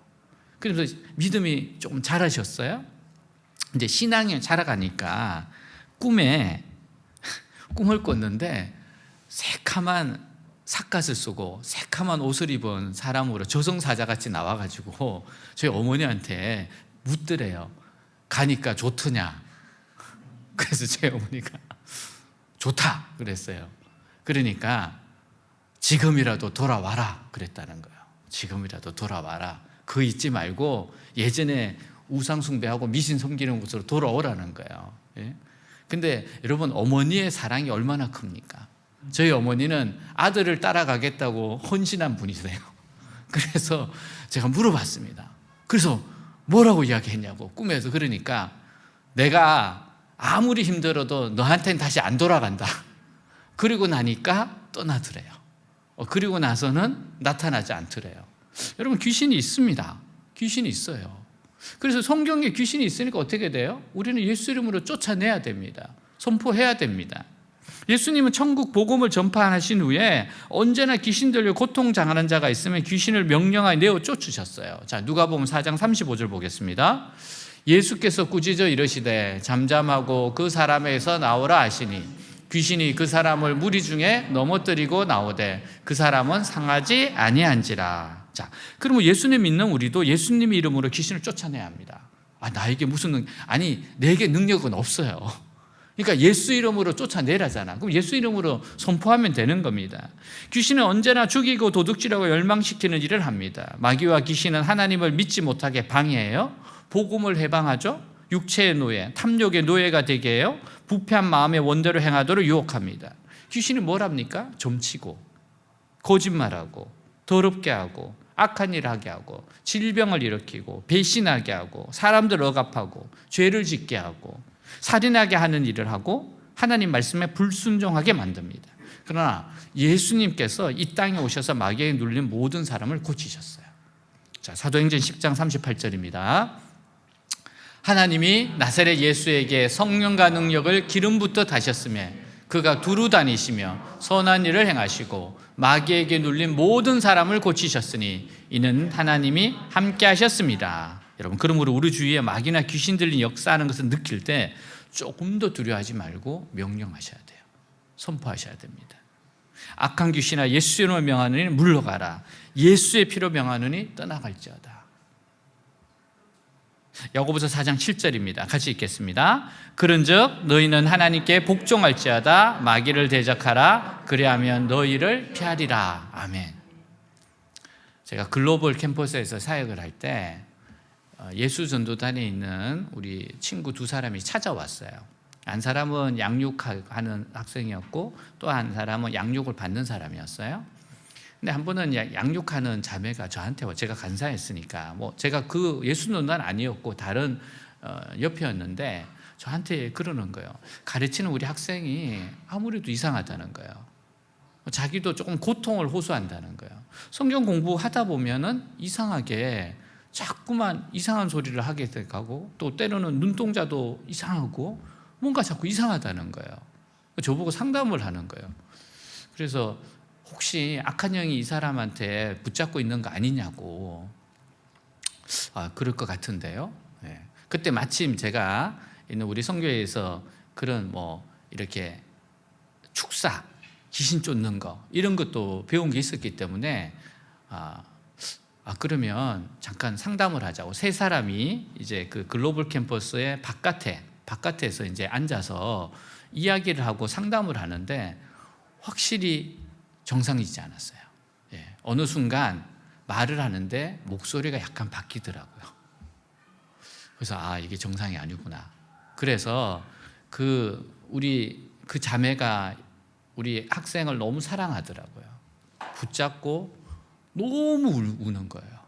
B: 그래서 믿음이 조금 자라셨어요. 이제 신앙이 자라가니까 꿈에 꿈을 꿨는데 새카만 삿갓을 쓰고 새카만 옷을 입은 사람으로 저승사자같이 나와가지고 저희 어머니한테 묻더래요. 가니까 좋더냐? 그래서 저희 어머니가 좋다 그랬어요. 그러니까 지금이라도 돌아와라 그랬다는 거예요. 지금이라도 돌아와라. 그 잊지 말고 예전에 우상 숭배하고 미신 섬기는 곳으로 돌아오라는 거예요. 예? 근데 여러분, 어머니의 사랑이 얼마나 큽니까? 저희 어머니는 아들을 따라가겠다고 헌신한 분이세요. 그래서 제가 물어봤습니다. 그래서 뭐라고 이야기했냐고, 꿈에서. 그러니까 내가 아무리 힘들어도 너한테는 다시 안 돌아간다. 그리고 나니까 떠나더래요. 그리고 나서는 나타나지 않더래요. 여러분, 귀신이 있습니다. 귀신이 있어요. 그래서 성경에 귀신이 있으니까 어떻게 돼요? 우리는 예수 이름으로 쫓아내야 됩니다. 선포해야 됩니다. 예수님은 천국 복음을 전파하신 후에 언제나 귀신 들려 고통당하는 자가 있으면 귀신을 명령하여 내어 쫓으셨어요. 자, 누가복음 4장 35절 보겠습니다. 예수께서 꾸짖어 이르시되 잠잠하고 그 사람에서 나오라 하시니 귀신이 그 사람을 무리 중에 넘어뜨리고 나오되 그 사람은 상하지 아니한지라. 자, 그러면 예수님 믿는 우리도 예수님 이름으로 귀신을 쫓아내야 합니다. 나에게 무슨 내게 능력은 없어요. 그러니까 예수 이름으로 쫓아내라잖아. 그럼 예수 이름으로 선포하면 되는 겁니다. 귀신은 언제나 죽이고 도둑질하고 열망시키는 일을 합니다. 마귀와 귀신은 하나님을 믿지 못하게 방해해요. 복음을 해방하죠. 육체의 노예, 탐욕의 노예가 되게 해요. 부패한 마음의 원대로 행하도록 유혹합니다. 귀신이 뭘 합니까? 점치고, 거짓말하고, 더럽게 하고, 악한 일을 하게 하고, 질병을 일으키고, 배신하게 하고, 사람들 억압하고, 죄를 짓게 하고, 살인하게 하는 일을 하고, 하나님 말씀에 불순종하게 만듭니다. 그러나 예수님께서 이 땅에 오셔서 마귀에 눌린 모든 사람을 고치셨어요. 자, 사도행전 10장 38절입니다. 하나님이 나사렛 예수에게 성령과 능력을 기름 붓듯 하셨으며 그가 두루 다니시며 선한 일을 행하시고 마귀에게 눌린 모든 사람을 고치셨으니 이는 하나님이 함께 하셨습니다. 여러분, 그러므로 우리 주위에 마귀나 귀신 들린 역사하는 것을 느낄 때 조금 더 두려워하지 말고 명령하셔야 돼요. 선포하셔야 됩니다. 악한 귀신아 예수 이름을 명하느니 물러가라. 예수의 피로 명하느니 떠나갈지어다. 야고보서 4장 7절입니다. 같이 읽겠습니다. 그런즉 너희는 하나님께 복종할지어다. 마귀를 대적하라. 그리하면 너희를 피하리라. 아멘. 제가 글로벌 캠퍼스에서 사역을 할 때 예수전도단에 있는 우리 친구 두 사람이 찾아왔어요. 한 사람은 양육하는 학생이었고 또 한 사람은 양육을 받는 사람이었어요. 근데 한 번은 양육하는 자매가 저한테 제가 간사했으니까 제가 그 예수전도단 아니었고 다른 옆이었는데 저한테 그러는 거예요. 가르치는 우리 학생이 아무래도 이상하다는 거예요. 자기도 조금 고통을 호소한다는 거예요. 성경 공부하다 보면은 이상하게 자꾸만 이상한 소리를 하게 되고 또 때로는 눈동자도 이상하고 뭔가 자꾸 이상하다는 거예요. 저보고 상담을 하는 거예요. 그래서 혹시 악한 영이 이 사람한테 붙잡고 있는 거 아니냐고. 그럴 것 같은데요. 네. 그때 마침 제가 있는 우리 선교회에서 그런 이렇게 축사, 귀신 쫓는 거 이런 것도 배운 게 있었기 때문에 그러면 잠깐 상담을 하자고. 세 사람이 이제 그 글로벌 캠퍼스의 바깥에서 이제 앉아서 이야기를 하고 상담을 하는데 확실히 정상이지 않았어요. 예. 어느 순간 말을 하는데 목소리가 약간 바뀌더라고요. 그래서 이게 정상이 아니구나. 그래서 우리 자매가 우리 학생을 너무 사랑하더라고요. 붙잡고 너무 우는 거예요.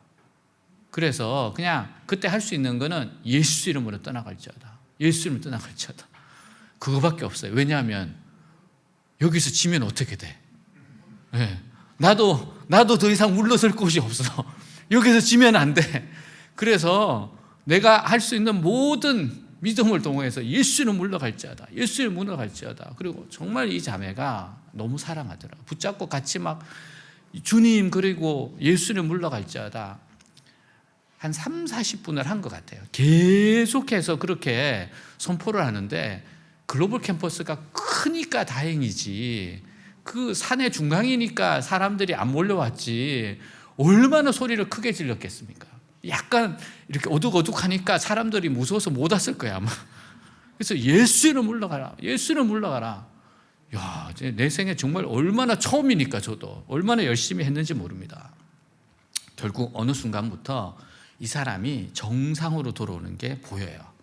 B: 그래서 그냥 그때 할 수 있는 거는 예수 이름으로 떠나갈지어다. 예수 이름으로 떠나갈지어다. 그거밖에 없어요. 왜냐하면 여기서 지면 어떻게 돼? 네. 나도 더 이상 물러설 곳이 없어. 여기서 지면 안 돼. 그래서 내가 할 수 있는 모든 믿음을 동원해서 예수는 물러갈지어다. 예수는 물러갈지어다. 그리고 정말 이 자매가 너무 사랑하더라고요. 붙잡고 같이 막 주님 그리고 예수는 물러갈지어다. 한 30-40분을 한 것 같아요. 계속해서 그렇게 선포를 하는데 글로벌 캠퍼스가 크니까 다행이지 그 산의 중앙이니까 사람들이 안 몰려왔지 얼마나 소리를 크게 질렀겠습니까? 약간 이렇게 어둑어둑하니까 사람들이 무서워서 못 왔을 거야 아마. 그래서 예수는 물러가라. 예수는 물러가라. 야, 내 생에 정말 얼마나 처음이니까 저도 얼마나 열심히 했는지 모릅니다. 결국 어느 순간부터 이 사람이 정상으로 돌아오는 게 보여요.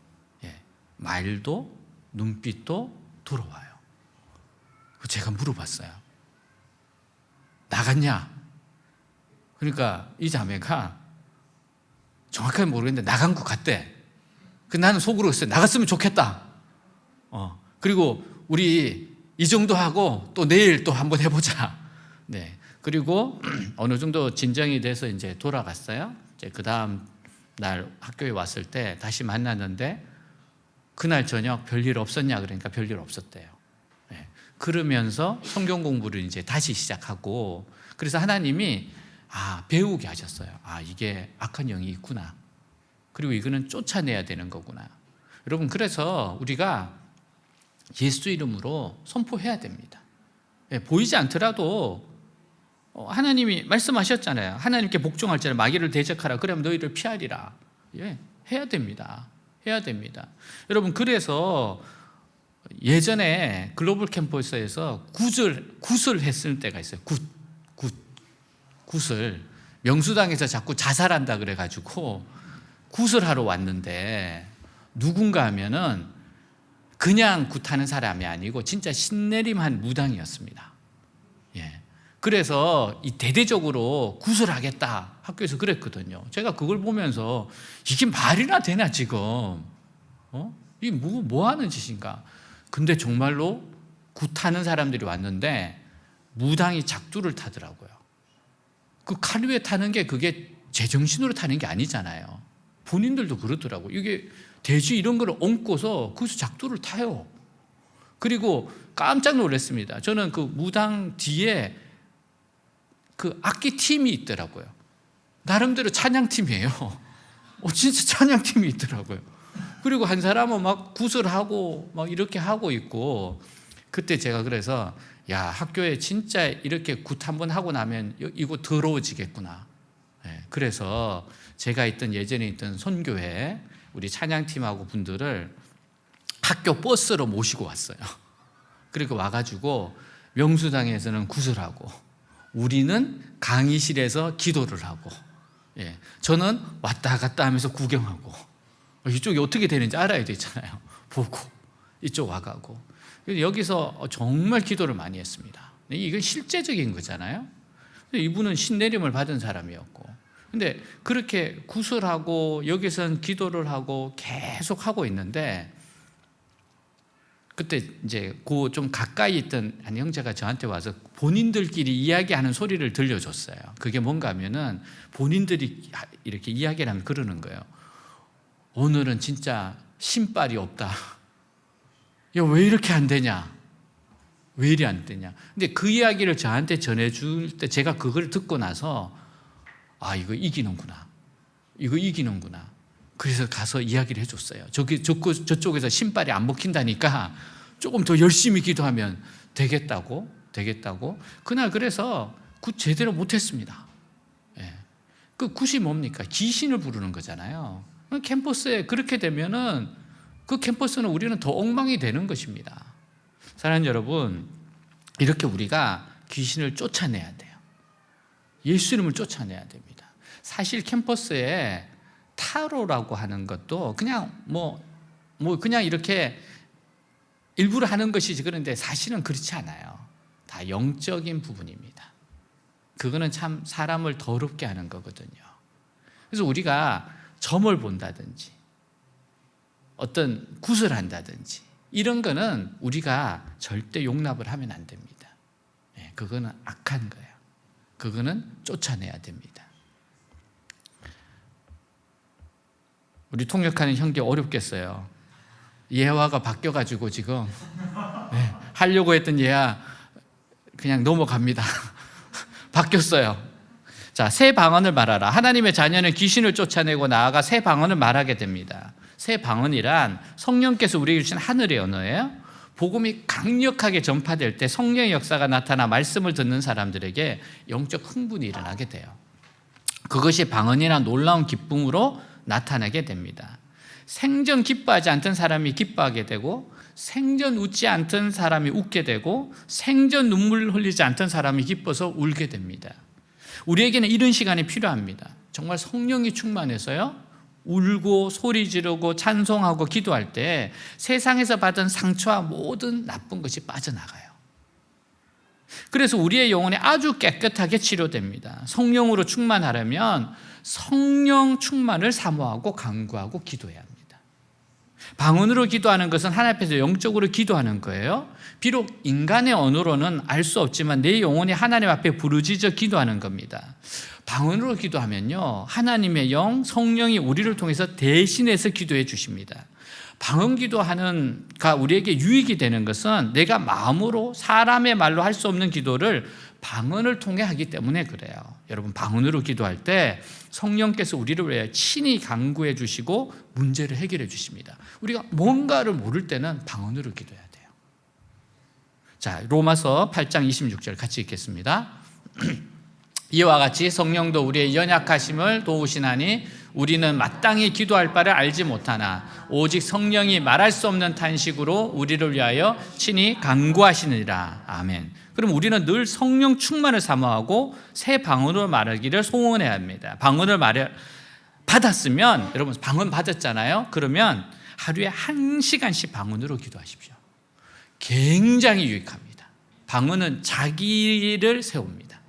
B: 예. 말도 눈빛도 돌아와요. 제가 물어봤어요. 나갔냐? 그러니까 이 자매가 정확하게 모르겠는데 나간 것 같대. 나는 속으로 했어요. 나갔으면 좋겠다. 그리고 우리 이 정도 하고 또 내일 또 한번 해보자. 네. 그리고 어느 정도 진정이 돼서 이제 돌아갔어요. 이제 그 다음 날 학교에 왔을 때 다시 만났는데 그날 저녁 별일 없었냐 그러니까 별일 없었대요. 네. 그러면서 성경 공부를 이제 다시 시작하고 그래서 하나님이 배우게 하셨어요. 이게 악한 영이 있구나. 그리고 이거는 쫓아내야 되는 거구나. 여러분 그래서 우리가 예수 이름으로 선포해야 됩니다. 예, 보이지 않더라도 하나님이 말씀하셨잖아요. 하나님께 복종할지라 마귀를 대적하라. 그러면 너희를 피하리라. 예, 해야 됩니다. 해야 됩니다. 여러분 그래서 예전에 글로벌 캠퍼스에서 굿을 했을 때가 있어요. 굿을 명수당에서 자꾸 자살한다 그래가지고 굿을 하러 왔는데 누군가 하면은 그냥 굿하는 사람이 아니고 진짜 신내림한 무당이었습니다. 예. 그래서 이 대대적으로 굿을 하겠다 학교에서 그랬거든요. 제가 그걸 보면서 이게 말이나 되나 지금? 이게 뭐 하는 짓인가? 근데 정말로 굿하는 사람들이 왔는데 무당이 작두를 타더라고요. 그 칼 위에 타는 게 그게 제정신으로 타는 게 아니잖아요. 본인들도 그렇더라고요. 이게 돼지 이런 거를 얹고서 거기서 작두를 타요. 그리고 깜짝 놀랐습니다. 저는 그 무당 뒤에 그 악기 팀이 있더라고요. 나름대로 찬양팀이에요. 진짜 찬양팀이 있더라고요. 그리고 한 사람은 막 굿을 하고 막 이렇게 하고 있고 그때 제가 그래서 야 학교에 진짜 이렇게 굿 한번 하고 나면 이거 더러워지겠구나. 네, 그래서 제가 예전에 있던 선교회 우리 찬양팀하고 분들을 학교 버스로 모시고 왔어요. 그리고 와가지고 명수당에서는 굿을 하고 우리는 강의실에서 기도를 하고 예, 저는 왔다 갔다 하면서 구경하고 이쪽이 어떻게 되는지 알아야 되잖아요. 보고 이쪽 와가고 여기서 정말 기도를 많이 했습니다. 이건 실제적인 거잖아요. 이분은 신내림을 받은 사람이었고 근데 그렇게 굿을 하고 여기서는 기도를 하고 계속 하고 있는데 그때 이제 그 좀 가까이 있던 한 형제가 저한테 와서 본인들끼리 이야기하는 소리를 들려줬어요. 그게 뭔가 하면은 본인들이 이렇게 이야기를 하면 그러는 거예요. 오늘은 진짜 신발이 없다. 야, 왜 이렇게 안 되냐? 왜 이리 안 되냐? 근데 그 이야기를 저한테 전해줄 때 제가 그걸 듣고 나서 아, 이거 이기는구나. 이거 이기는구나. 그래서 가서 이야기를 해줬어요. 저쪽에서 신발이 안 먹힌다니까 조금 더 열심히 기도하면 되겠다고. 그날 그래서 굿 제대로 못했습니다. 예. 그 굿이 뭡니까? 귀신을 부르는 거잖아요. 캠퍼스에 그렇게 되면은 그 캠퍼스는 우리는 더 엉망이 되는 것입니다. 사랑하는 여러분, 이렇게 우리가 귀신을 쫓아내야 돼요. 예수 이름을 쫓아내야 됩니다. 사실 캠퍼스에 타로라고 하는 것도 그냥 그냥 이렇게 일부러 하는 것이지, 그런데 사실은 그렇지 않아요. 다 영적인 부분입니다. 그거는 참 사람을 더럽게 하는 거거든요. 그래서 우리가 점을 본다든지 어떤 굿을 한다든지 이런 거는 우리가 절대 용납을 하면 안 됩니다. 그거는 악한 거예요. 그거는 쫓아내야 됩니다. 우리 통역하는 형제 어렵겠어요. 예화가 바뀌어가지고 지금 하려고 했던 예화 그냥 넘어갑니다. 바뀌었어요. 자, 새 방언을 말하라. 하나님의 자녀는 귀신을 쫓아내고 나아가 새 방언을 말하게 됩니다. 새 방언이란 성령께서 우리에게 주신 하늘의 언어예요. 복음이 강력하게 전파될 때 성령의 역사가 나타나 말씀을 듣는 사람들에게 영적 흥분이 일어나게 돼요. 그것이 방언이나 놀라운 기쁨으로 나타나게 됩니다. 생전 기뻐하지 않던 사람이 기뻐하게 되고, 생전 웃지 않던 사람이 웃게 되고, 생전 눈물 흘리지 않던 사람이 기뻐서 울게 됩니다. 우리에게는 이런 시간이 필요합니다. 정말 성령이 충만해서요, 울고 소리 지르고 찬송하고 기도할 때 세상에서 받은 상처와 모든 나쁜 것이 빠져나가요. 그래서 우리의 영혼이 아주 깨끗하게 치료됩니다. 성령으로 충만하려면 성령 충만을 사모하고 간구하고 기도해야 합니다. 방언으로 기도하는 것은 하나님 앞에서 영적으로 기도하는 거예요. 비록 인간의 언어로는 알 수 없지만 내 영혼이 하나님 앞에 부르짖어 기도하는 겁니다. 방언으로 기도하면요, 하나님의 영, 성령이 우리를 통해서 대신해서 기도해 주십니다. 방언 기도하는가 우리에게 유익이 되는 것은 내가 마음으로 사람의 말로 할 수 없는 기도를 방언을 통해 하기 때문에 그래요. 여러분, 방언으로 기도할 때 성령께서 우리를 위해 친히 간구해 주시고 문제를 해결해 주십니다. 우리가 뭔가를 모를 때는 방언으로 기도해야 돼요. 자, 로마서 8장 26절 같이 읽겠습니다. 이와 같이 성령도 우리의 연약하심을 도우시나니 우리는 마땅히 기도할 바를 알지 못하나 오직 성령이 말할 수 없는 탄식으로 우리를 위하여 친히 간구하시느니라. 아멘. 그럼 우리는 늘 성령 충만을 사모하고 새 방언으로 말하기를 소원해야 합니다. 방언을 받았으면, 여러분 방언 받았잖아요. 그러면 하루에 1시간씩 방언으로 기도하십시오. 굉장히 유익합니다. 방언은 자기를 세웁니다.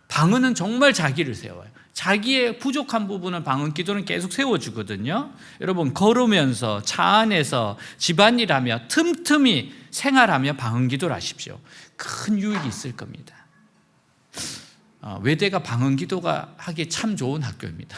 B: 방언은 정말 자기를 세워요. 자기의 부족한 부분을 방언 기도는 계속 세워주거든요. 여러분, 걸으면서 차 안에서 집안일하며 틈틈이 생활하며 방언 기도를 하십시오. 큰 유익이 있을 겁니다. 외대가 방언 기도가 하기 참 좋은 학교입니다.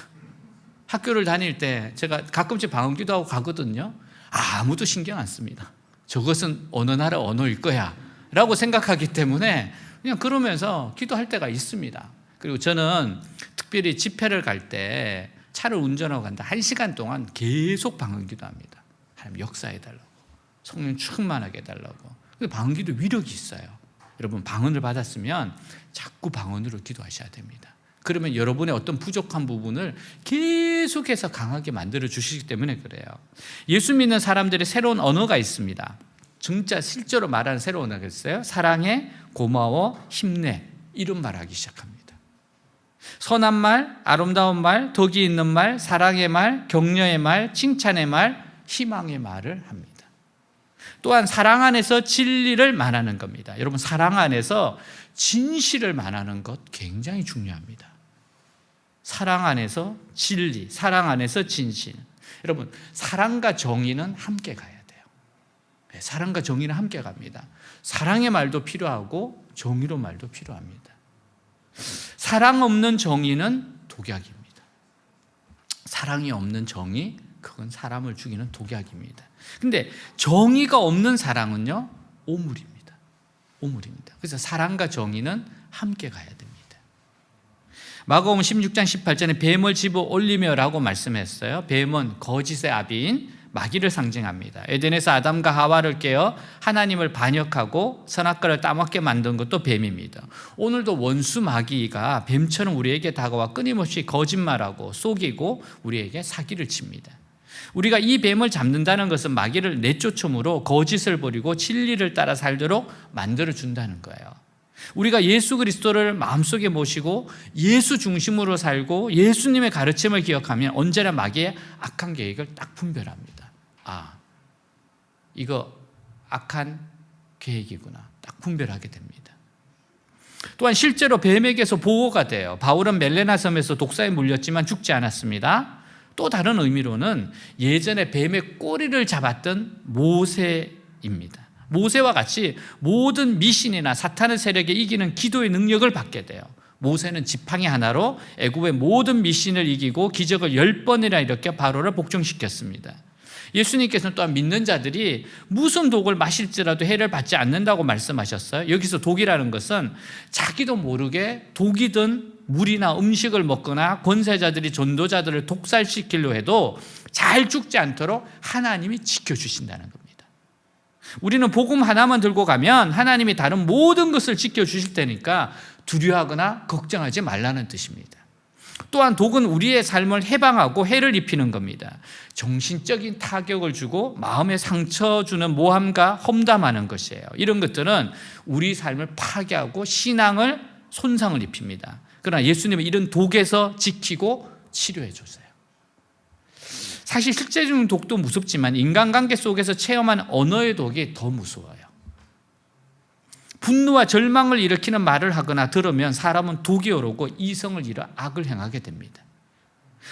B: 학교를 다닐 때 제가 가끔씩 방언 기도하고 가거든요. 아무도 신경 안 씁니다. 저것은 어느 나라 언어일 거야 라고 생각하기 때문에 그냥 그러면서 기도할 때가 있습니다. 그리고 저는 특별히 집회를 갈 때 차를 운전하고 간다 1시간 동안 계속 방언 기도합니다. 하나님 역사해달라고, 성령 충만하게 해달라고. 방언 기도 위력이 있어요. 여러분, 방언을 받았으면 자꾸 방언으로 기도하셔야 됩니다. 그러면 여러분의 어떤 부족한 부분을 계속해서 강하게 만들어 주시기 때문에 그래요. 예수 믿는 사람들의 새로운 언어가 있습니다. 진짜 실제로 말하는 새로운 언어가 있어요. 사랑해, 고마워, 힘내, 이런 말하기 시작합니다. 선한 말, 아름다운 말, 덕이 있는 말, 사랑의 말, 격려의 말, 칭찬의 말, 희망의 말을 합니다. 또한 사랑 안에서 진리를 말하는 겁니다. 여러분, 사랑 안에서 진실을 말하는 것 굉장히 중요합니다. 사랑 안에서 진리, 사랑 안에서 진실. 여러분, 사랑과 정의는 함께 가야 돼요. 사랑과 정의는 함께 갑니다. 사랑의 말도 필요하고 정의로 말도 필요합니다. 사랑 없는 정의는 독약입니다. 사랑이 없는 정의, 그건 사람을 죽이는 독약입니다. 근데 정의가 없는 사랑은요, 오물입니다. 오물입니다. 그래서 사랑과 정의는 함께 가야 됩니다. 마가복음 16장 18절에 뱀을 집어 올리며라고 말씀했어요. 뱀은 거짓의 아비인 마귀를 상징합니다. 에덴에서 아담과 하와를 깨어 하나님을 반역하고 선악과를 따먹게 만든 것도 뱀입니다. 오늘도 원수 마귀가 뱀처럼 우리에게 다가와 끊임없이 거짓말하고 속이고 우리에게 사기를 칩니다. 우리가 이 뱀을 잡는다는 것은 마귀를 내쫓음으로 거짓을 버리고 진리를 따라 살도록 만들어준다는 거예요. 우리가 예수 그리스도를 마음속에 모시고 예수 중심으로 살고 예수님의 가르침을 기억하면 언제나 마귀의 악한 계획을 딱 분별합니다. 이거 악한 계획이구나, 딱 분별하게 됩니다. 또한 실제로 뱀에게서 보호가 돼요. 바울은 멜레나 섬에서 독사에 물렸지만 죽지 않았습니다. 또 다른 의미로는 예전에 뱀의 꼬리를 잡았던 모세입니다. 모세와 같이 모든 미신이나 사탄의 세력에 이기는 기도의 능력을 받게 돼요. 모세는 지팡이 하나로 애굽의 모든 미신을 이기고 기적을 10번이나 일으켜 바로를 복종시켰습니다. 예수님께서는 또한 믿는 자들이 무슨 독을 마실지라도 해를 받지 않는다고 말씀하셨어요. 여기서 독이라는 것은 자기도 모르게 독이든 물이나 음식을 먹거나 권세자들이 전도자들을 독살시키려 해도 잘 죽지 않도록 하나님이 지켜주신다는 겁니다. 우리는 복음 하나만 들고 가면 하나님이 다른 모든 것을 지켜주실 테니까 두려워하거나 걱정하지 말라는 뜻입니다. 또한 독은 우리의 삶을 해방하고 해를 입히는 겁니다. 정신적인 타격을 주고 마음에 상처 주는 모함과 험담하는 것이에요. 이런 것들은 우리 삶을 파괴하고 신앙을 손상을 입힙니다. 그러나 예수님은 이런 독에서 지키고 치료해 주세요. 사실 실제적인 독도 무섭지만 인간관계 속에서 체험한 언어의 독이 더 무서워요. 분노와 절망을 일으키는 말을 하거나 들으면 사람은 독이 오르고 이성을 잃어 악을 행하게 됩니다.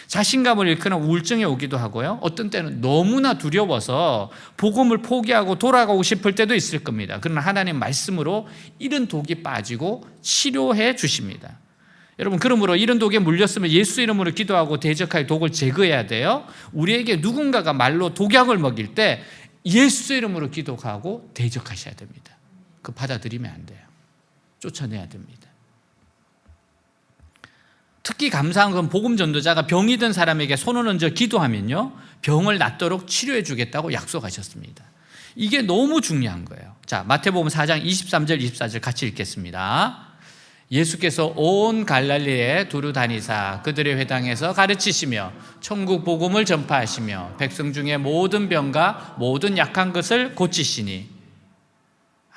B: 자신감을 잃거나 우울증이 오기도 하고요. 어떤 때는 너무나 두려워서 복음을 포기하고 돌아가고 싶을 때도 있을 겁니다. 그러나 하나님 말씀으로 이런 독이 빠지고 치료해 주십니다. 여러분, 그러므로 이런 독에 물렸으면 예수 이름으로 기도하고 대적하여 독을 제거해야 돼요. 우리에게 누군가가 말로 독약을 먹일 때 예수 이름으로 기도하고 대적하셔야 됩니다. 그 받아들이면 안 돼요. 쫓아내야 됩니다. 특히 감사한 건 복음 전도자가 병이 든 사람에게 손을 얹어 기도하면요, 병을 낫도록 치료해 주겠다고 약속하셨습니다. 이게 너무 중요한 거예요. 자, 마태복음 4장 23절 24절 같이 읽겠습니다. 예수께서 온 갈릴리에 두루 다니사 그들의 회당에서 가르치시며 천국 복음을 전파하시며 백성 중에 모든 병과 모든 약한 것을 고치시니.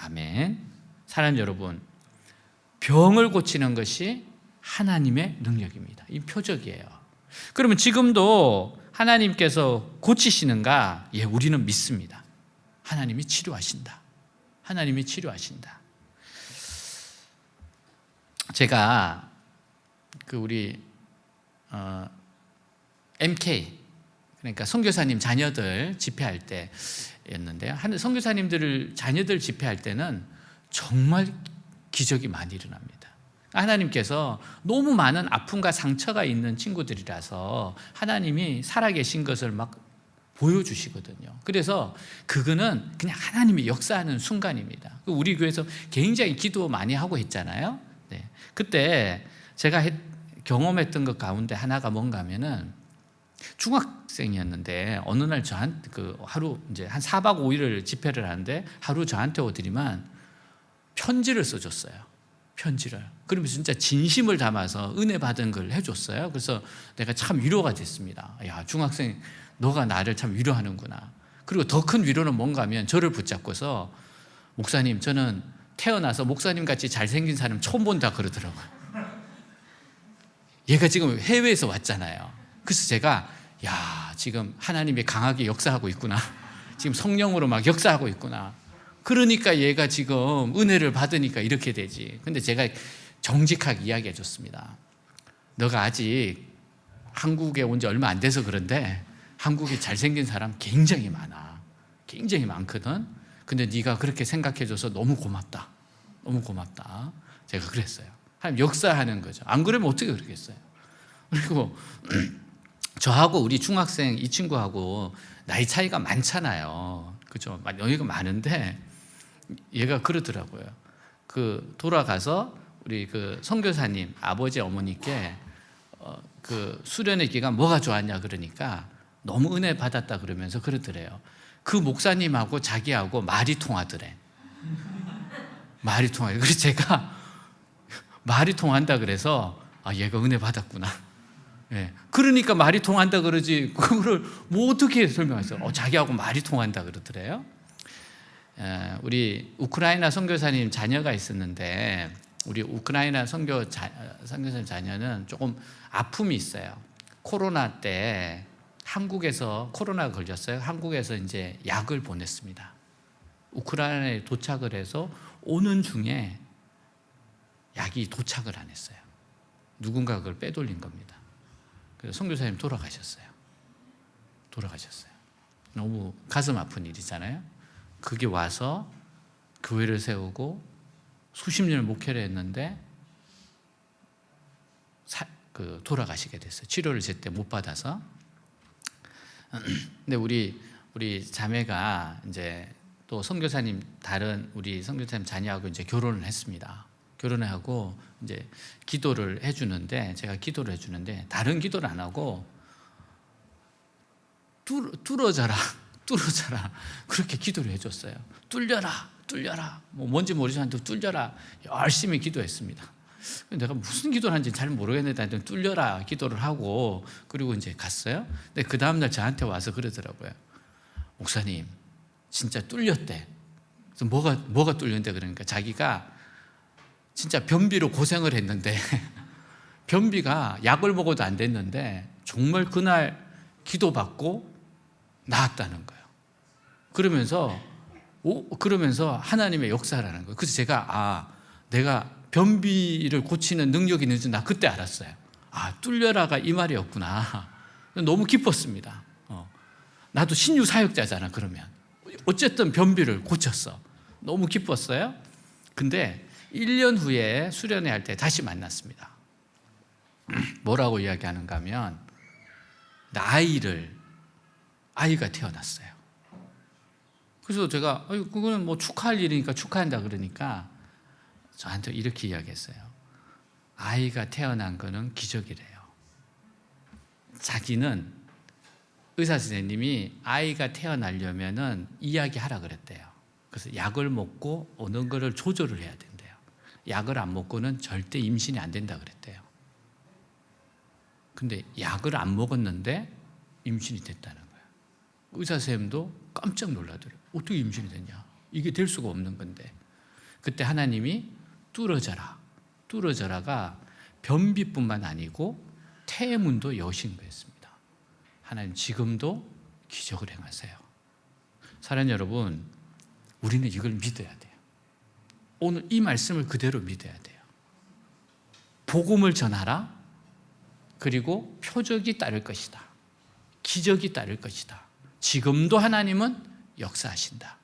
B: 아멘. 사랑하는 여러분, 병을 고치는 것이 하나님의 능력입니다. 이 표적이에요. 그러면 지금도 하나님께서 고치시는가? 예, 우리는 믿습니다. 하나님이 치료하신다. 하나님이 치료하신다. 제가 우리 MK, 그러니까 선교사님 자녀들 집회할 때였는데요. 선교사님들 자녀들 집회할 때는 정말 기적이 많이 일어납니다. 하나님께서 너무 많은 아픔과 상처가 있는 친구들이라서 하나님이 살아계신 것을 막 보여주시거든요. 그래서 그거는 그냥 하나님이 역사하는 순간입니다. 우리 교회에서 굉장히 기도 많이 하고 했잖아요. 네. 그때 제가 경험했던 것 가운데 하나가 뭔가 하면은 중학생이었는데 어느 날 저한테 하루 이제 한 4박 5일을 집회를 하는데 하루 저한테 오더니만 편지를 써줬어요. 편지를. 그러면서 진짜 진심을 담아서 은혜 받은 걸 해줬어요. 그래서 내가 참 위로가 됐습니다. 야, 중학생 너가 나를 참 위로하는구나. 그리고 더 큰 위로는 뭔가 하면 저를 붙잡고서 목사님, 저는 태어나서 목사님 같이 잘생긴 사람 처음 본다 그러더라고요. 얘가 지금 해외에서 왔잖아요. 그래서 제가 야, 지금 하나님이 강하게 역사하고 있구나. 지금 성령으로 막 역사하고 있구나. 그러니까 얘가 지금 은혜를 받으니까 이렇게 되지. 근데 제가 정직하게 이야기해 줬습니다. 너가 아직 한국에 온 지 얼마 안 돼서 그런데 한국에 잘생긴 사람 굉장히 많아. 굉장히 많거든. 근데 네가 그렇게 생각해줘서 너무 고맙다. 너무 고맙다. 제가 그랬어요. 하나님 역사하는 거죠. 안 그러면 어떻게 그러겠어요. 그리고 저하고 우리 중학생 이 친구하고 나이 차이가 많잖아요. 그죠? 여기가 많은데 얘가 그러더라고요. 그 돌아가서 우리 그 선교사님 아버지 어머니께 그 수련의 기간 뭐가 좋았냐 그러니까 너무 은혜 받았다 그러면서 그러더래요. 그 목사님하고 자기하고 말이 통하더래. 말이 통해요. 그래서 제가 말이 통한다 그래서 얘가 은혜 받았구나. 예. 그러니까 말이 통한다 그러지 그거를 뭐 어떻게 설명했어요? 자기하고 말이 통한다 그러더래요. 우리 우크라이나 선교사님 자녀가 있었는데 우리 우크라이나 선교사님 자녀는 조금 아픔이 있어요. 코로나 때 한국에서 코로나가 걸렸어요. 한국에서 이제 약을 보냈습니다. 우크라이나에 도착을 해서 오는 중에 약이 도착을 안 했어요. 누군가 그걸 빼돌린 겁니다. 그래서 선교사님 돌아가셨어요. 너무 가슴 아픈 일이잖아요. 그게 와서 교회를 세우고 수십 년을 목회를 했는데 돌아가시게 됐어요. 치료를 제때 못 받아서. 근데 우리 자매가 이제 또 선교사님 다른 우리 선교사님 자녀하고 이제 결혼을 했습니다. 결혼을 하고 이제 기도를 해주는데 제가 기도를 해주는데 다른 기도를 안 하고 뚫어져라 그렇게 기도를 해줬어요. 뚫려라 뭐 뭔지 모르지만 뚫려라 열심히 기도했습니다. 내가 무슨 기도를 하는지 잘 모르겠는데 뚫려라 기도를 하고 그리고 이제 갔어요. 근데 그 다음날 저한테 와서 그러더라고요. 목사님 진짜 뚫렸대. 그래서 뭐가 뚫렸대 그러니까 자기가 진짜 변비로 고생을 했는데 변비가 약을 먹어도 안 됐는데 정말 그날 기도받고 나았다는 거예요. 그러면서 하나님의 역사라는 거예요. 그래서 제가 내가 변비를 고치는 능력이 있는 줄 나 그때 알았어요. 뚫려라가 이 말이었구나. 너무 기뻤습니다. 나도 신유 사역자잖아. 그러면 어쨌든 변비를 고쳤어. 너무 기뻤어요. 근데 1년 후에 수련회 할 때 다시 만났습니다. 뭐라고 이야기하는가 하면 아이가 태어났어요. 그래서 제가 그거는 뭐 축하할 일이니까 축하한다 그러니까 저한테 이렇게 이야기했어요. 아이가 태어난 거는 기적이래요. 자기는 의사 선생님이 아이가 태어나려면은 이야기하라 그랬대요. 그래서 약을 먹고 어느 거를 조절을 해야 된대요. 약을 안 먹고는 절대 임신이 안 된다 그랬대요. 근데 약을 안 먹었는데 임신이 됐다는 거예요. 의사 선생님도 깜짝 놀라더래요. 어떻게 임신이 됐냐? 이게 될 수가 없는 건데. 그때 하나님이 뚫어져라가 변비뿐만 아니고 태문도 여신 거였습니다. 하나님 지금도 기적을 행하세요. 사랑하는 여러분, 우리는 이걸 믿어야 돼요. 오늘 이 말씀을 그대로 믿어야 돼요. 복음을 전하라. 그리고 표적이 따를 것이다. 기적이 따를 것이다. 지금도 하나님은 역사하신다.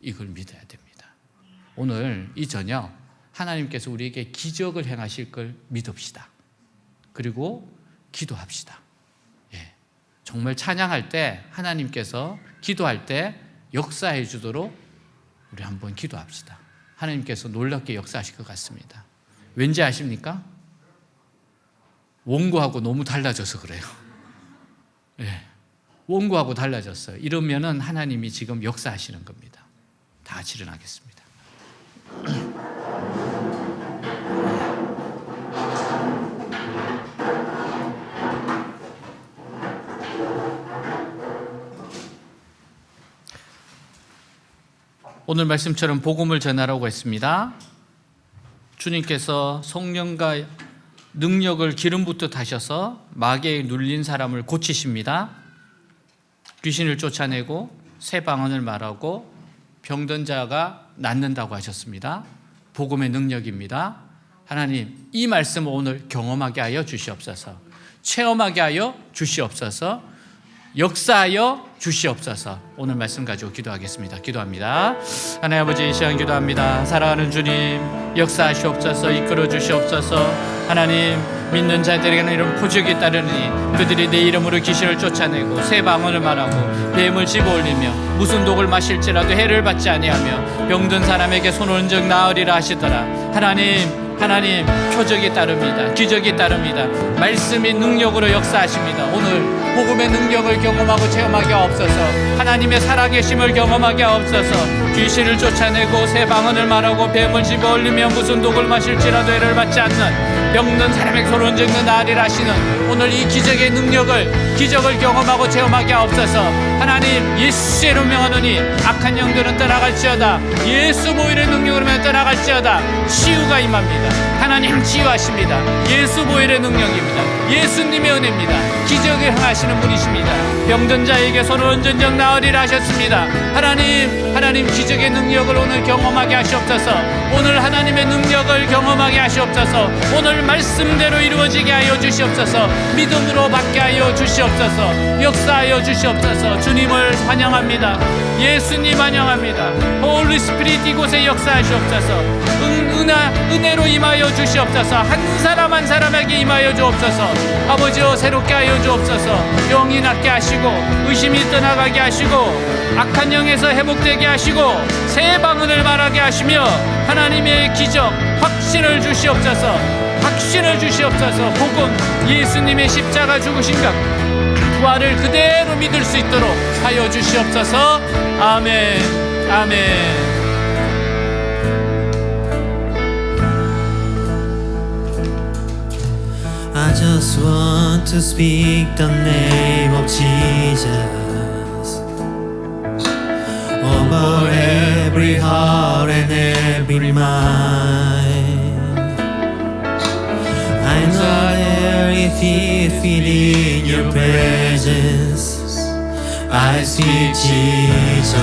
B: 이걸 믿어야 됩니다. 오늘 이 저녁 하나님께서 우리에게 기적을 행하실 걸 믿읍시다. 그리고 기도합시다. 정말 찬양할 때 하나님께서 기도할 때 역사해 주도록 우리 한번 기도합시다. 하나님께서 놀랍게 역사하실 것 같습니다. 왠지 아십니까? 원고하고 너무 달라져서 그래요. 원고하고 달라졌어요. 이러면은 하나님이 지금 역사하시는 겁니다. 다 같이 일어나겠습니다. 오늘 말씀처럼 복음을 전하라고 했습니다. 주님께서 성령과 능력을 기름부터 타셔서 마귀에 눌린 사람을 고치십니다. 귀신을 쫓아내고 새 방언을 말하고 병든 자가 낫는다고 하셨습니다. 복음의 능력입니다. 하나님, 이 말씀을 오늘 경험하게 하여 주시옵소서. 체험하게 하여 주시옵소서. 역사하여 주시옵소서. 오늘 말씀 가지고 기도하겠습니다. 기도합니다. 하나님 아버지, 이 시간 기도합니다. 사랑하는 주님, 역사하시옵소서. 이끌어 주시옵소서. 하나님, 믿는 자들에게는 이런 표적이 따르니 그들이 내 이름으로 귀신을 쫓아내고 새 방언을 말하고 뱀을 집어올리며 무슨 독을 마실지라도 해를 받지 아니하며 병든 사람에게 손을 얹어 나으리라 하시더라. 하나님, 표적이 따릅니다. 기적이 따릅니다. 말씀이 능력으로 역사하십니다. 오늘 복음의 능력을 경험하고 체험하게 하옵소서. 하나님의 살아계심을 경험하게 하옵소서. 귀신을 쫓아내고 새 방언을 말하고 뱀을 집어올리며 무슨 독을 마실지라도 해를 받지 않는 병든 사람에게 손을 얹어 나으리라 하시는 오늘 이 기적을 경험하고 체험하게 하옵소서. 하나님, 예수의 이름 명하노니 악한 영들은 떠나갈지어다. 예수 보혈의 능력으로 떠나갈지어다. 치유가 임합니다. 하나님 치유하십니다. 예수 보혈의 능력입니다. 예수님의 은혜입니다. 기적을 행하시는 분이십니다. 병든 자에게 손을 얹은 적 나으리라 하셨습니다. 하나님 기적의 능력을 오늘 경험하게 하시옵소서. 오늘 하나님의 능력을 경험하게 하시옵소서. 오늘 말씀대로 이루어지게 하여 주시옵소서. 믿음으로 받게 하여 주시옵소서. 역사하여 주시옵소서. 주님을 환영합니다. 예수님 환영합니다. 홀리 스피릿 이곳에 역사하시옵소서. 은혜로 임하여 주시옵소서. 한 사람 한 사람에게 임하여 주옵소서. 아버지여, 새롭게 하여 주옵소서. 영이 낫게 하시고 의심이 떠나가게 하시고 악한 영에서 회복되게 하시고 새 방언을 말하게 하시며 하나님의 기적 확신을 주시옵소서. 확신을 주시옵소서. 복음 예수님의 십자가 죽으신 것 부활을 그대로 믿을 수 있도록 하여 주시옵소서. 아멘. 아멘.
A: I just want to speak the name of Jesus over every heart and every mind. I know there is peace within your presence. I speak Jesus.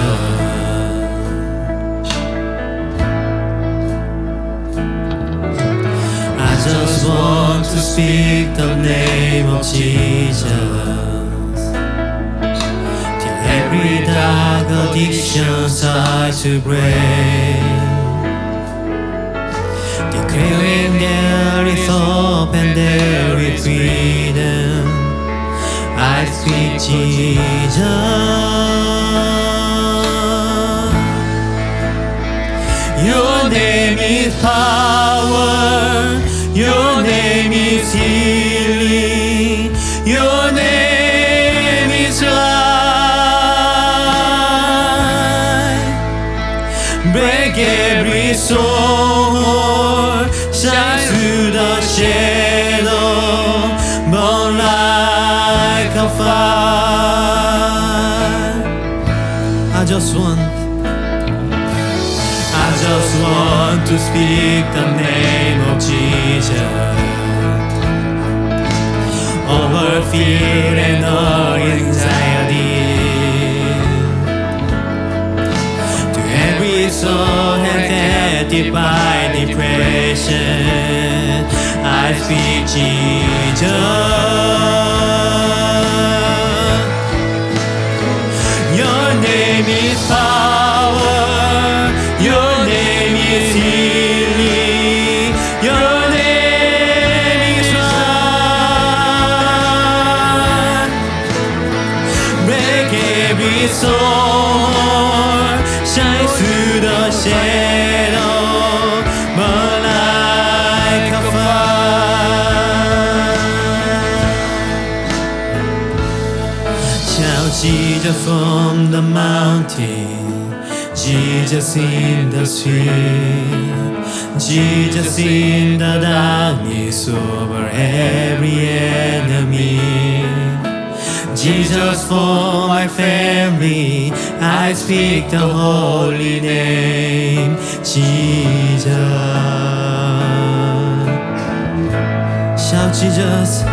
A: I just want to speak the name of Jesus till every dark addiction starts to break, declaring there is hope and there is freedom. I speak Jesus. Your name is power. Your name is healing. Your name is life. Break every stronghold. Shine through the shadow. Burn like a fire. I just want to speak the name of Jesus over fear and all anxiety, to every soul affected by depression. I speak Jesus. Your name is power. Your name is healing. Your name is life. Break every sword. Shine through the shadow. Burn like a fire. Shout Jesus from the mountain. Jesus in the street, Jesus in the darkness over every enemy. Jesus for my family, I speak the holy name, Jesus. Shout Jesus.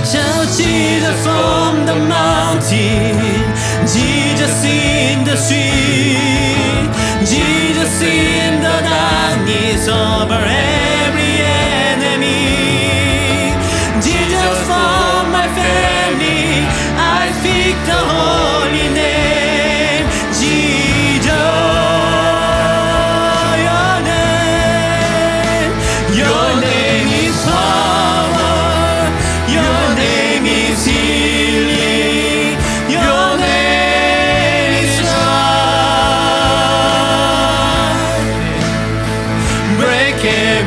A: Shout Jesus from the mountain, Jesus in the street, Jesus in the darkness over every enemy. Jesus for my family, I feel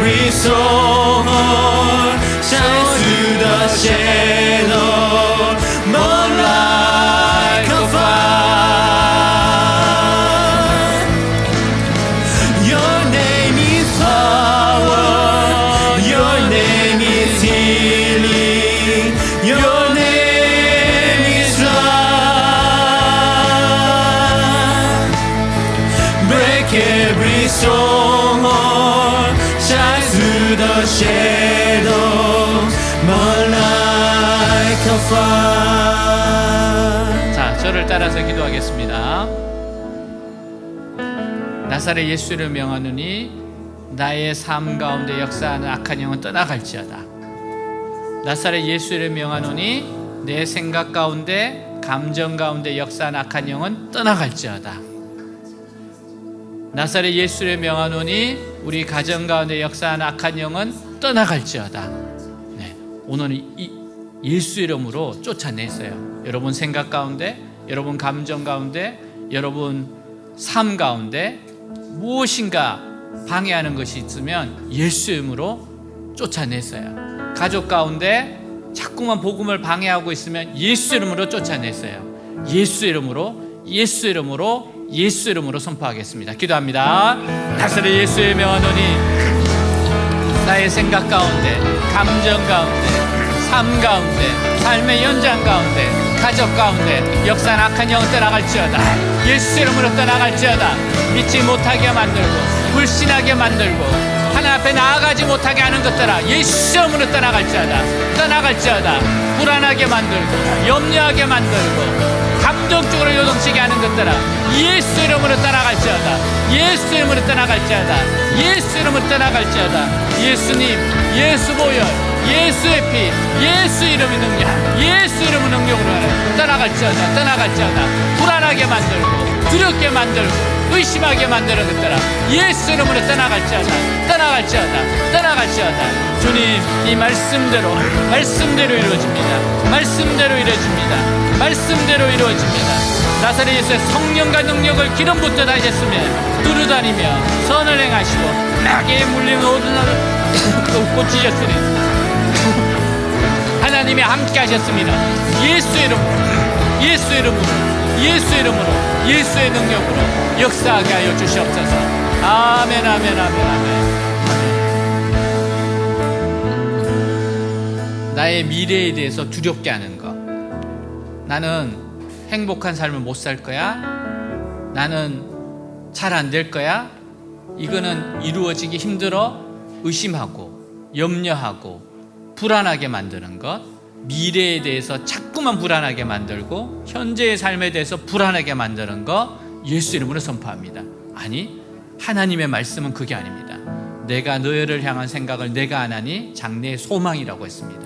A: every soul shines through the shadow, more like a fire. Your name is power, your name is healing, your name is life. Break every stronghold, shine through the shadows, more like a fire.
B: 자, 저를 따라서 기도하겠습니다. 나사렛 예수를 명하노니 나의 삶 가운데 역사하는 악한 영은 떠나갈지어다. 나사렛 예수를 명하노니 내 생각 가운데, 감정 가운데 역사하는 악한 영은 떠나갈지어다. 나사렛 예수를 명하노니 우리 가정 가운데 역사하는 악한 영은 떠나갈지어다. 네, 오늘은 이 예수 이름으로 쫓아냈어요. 여러분 생각 가운데, 여러분 감정 가운데, 여러분 삶 가운데 무엇인가 방해하는 것이 있으면 예수 이름으로 쫓아냈어요. 가족 가운데 자꾸만 복음을 방해하고 있으면 예수 이름으로 쫓아냈어요. 예수 이름으로, 예수 이름으로, 예수 이름으로 선포하겠습니다. 기도합니다. 나사렛 예수의 명하노니 나의 생각 가운데, 감정 가운데, 삶 가운데, 삶의 연장 가운데, 가족 가운데 역사는 악한 영은 떠나갈지어다. 예수 이름으로 떠나갈지어다. 믿지 못하게 만들고, 불신하게 만들고, 하나님 앞에 나아가지 못하게 하는 것들아 예수 이름으로 떠나갈지어다. 떠나갈지어다. 불안하게 만들고, 염려하게 만들고, 감정적으로 요동치게 하는 것들아 예수 이름으로 떠나갈지어다. 예수 이름으로 떠나갈지어다. 예수 이름으로 떠나갈지어다. 예수님, 예수 보혈, 예수의 피, 예수 이름의 능력, 예수 이름의 능력으로 떠나갈지어다. 떠나갈지어다. 불안하게 만들고, 두렵게 만들고, 의심하게 만드는 것들아 예수 이름으로 떠나갈지어다. 떠나갈지어다. 떠나갈지어다. 주님, 이 말씀대로 이루어집니다. 말씀대로 이루어집니다. 말씀대로 이루어집니다. 나사렛 예수의 성령과 능력을 기름 붓듯 하셨으며 두루다니며 선을 행하시고 마귀에 물리는 모든 나를 고치셨으니 하나님이 함께 하셨습니다. 예수 이름으로, 예수 이름으로, 예수 이름으로, 예수의 능력으로 역사하게 하여 주시옵소서. 아멘, 아멘, 아멘, 아멘. 나의 미래에 대해서 두렵게 하는 것. 나는 행복한 삶을 못 살 거야. 나는 잘 안 될 거야. 이거는 이루어지기 힘들어. 의심하고, 염려하고, 불안하게 만드는 것. 미래에 대해서 자꾸만 불안하게 만들고, 현재의 삶에 대해서 불안하게 만드는 것. 예수 이름으로 선포합니다. 아니, 하나님의 말씀은 그게 아닙니다. 내가 너희를 향한 생각을 내가 안 하니 장래의 소망이라고 했습니다.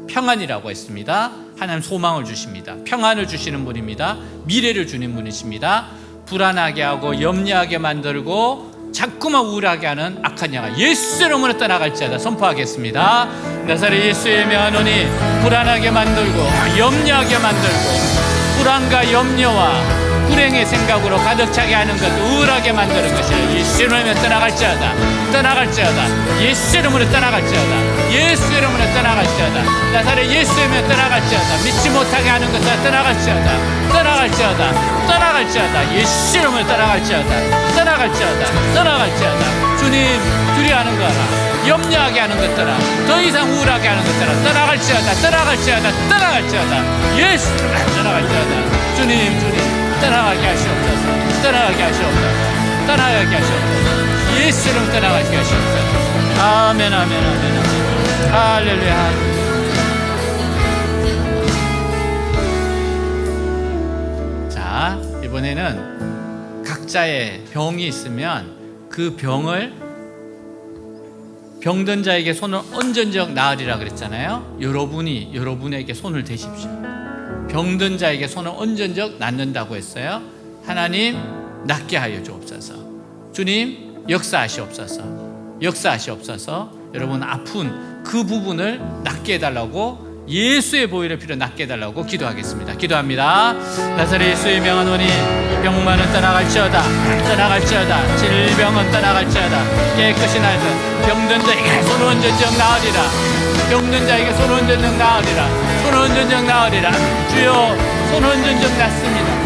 B: 평안이라고 했습니다. 하나님 소망을 주십니다. 평안을 주시는 분입니다. 미래를 주는 분이십니다. 불안하게 하고 염려하게 만들고 자꾸만 우울하게 하는 악한 영아 예수 이름으로 떠나갈지어다. 선포하겠습니다. 나사렛 예수의 명하노니 불안하게 만들고 염려하게 만들고 불안과 염려와 불행의 생각으로 가득 차게 하는 것, 우울하게 만드는 것이 예수 이름으로 떠나갈지어다. 떠나갈지어다. 예수 이름으로 떠나갈지어다. 예수 이름으로 떠나갈지어다. 나사렛 예수 이름으로 떠나갈지어다. 믿지 못하게 하는 것을 떠나갈지어다. 떠나갈지어다. 떠나갈지어다. 예수 이름으로 떠나갈지어다. 떠나갈지어다. 떠나갈지어다. 주님, 두려워하는 거라, 염려하게 하는 것들아, 더 이상 우울하게 하는 것들아 떠나갈지어다. 떠나갈지어다. 떠나갈지어다. 예수 이름으로 떠나갈지어다. 주님, 주님 떠나가게 하시옵소서. 떠나가게 하시옵소서. 떠나가게 하시옵소서. 예수 이름 떠나가게 하시옵소서. 아멘, 아멘, 아멘, 아멘. 할렐루야. 자, 이번에는 각자의 병이 있으면 그 병을 병든 자에게 손을 얹은 적 나으리라 그랬잖아요. 여러분에게 손을 대십시오. 병든 자에게 손을 얹은 적 낫는다고 했어요. 하나님, 낫게 하여 주옵소서. 주님, 역사하시옵소서. 역사하시옵소서. 여러분 아픈 그 부분을 낫게 해달라고 예수의 보혈의 피로 낫게 해달라고 기도하겠습니다. 기도합니다. 나사렛 예수의 명한 원이 병만은 떠나갈지어다. 떠나갈지어다. 질병은 떠나갈지어다. 깨끗이 나서 병든 자에게 손 얹은 적 나으리라. 병든 자에게 손 얹은 적 나으리라. 손 얹은 적 나으리라. 주여, 손 얹은 적 낫습니다.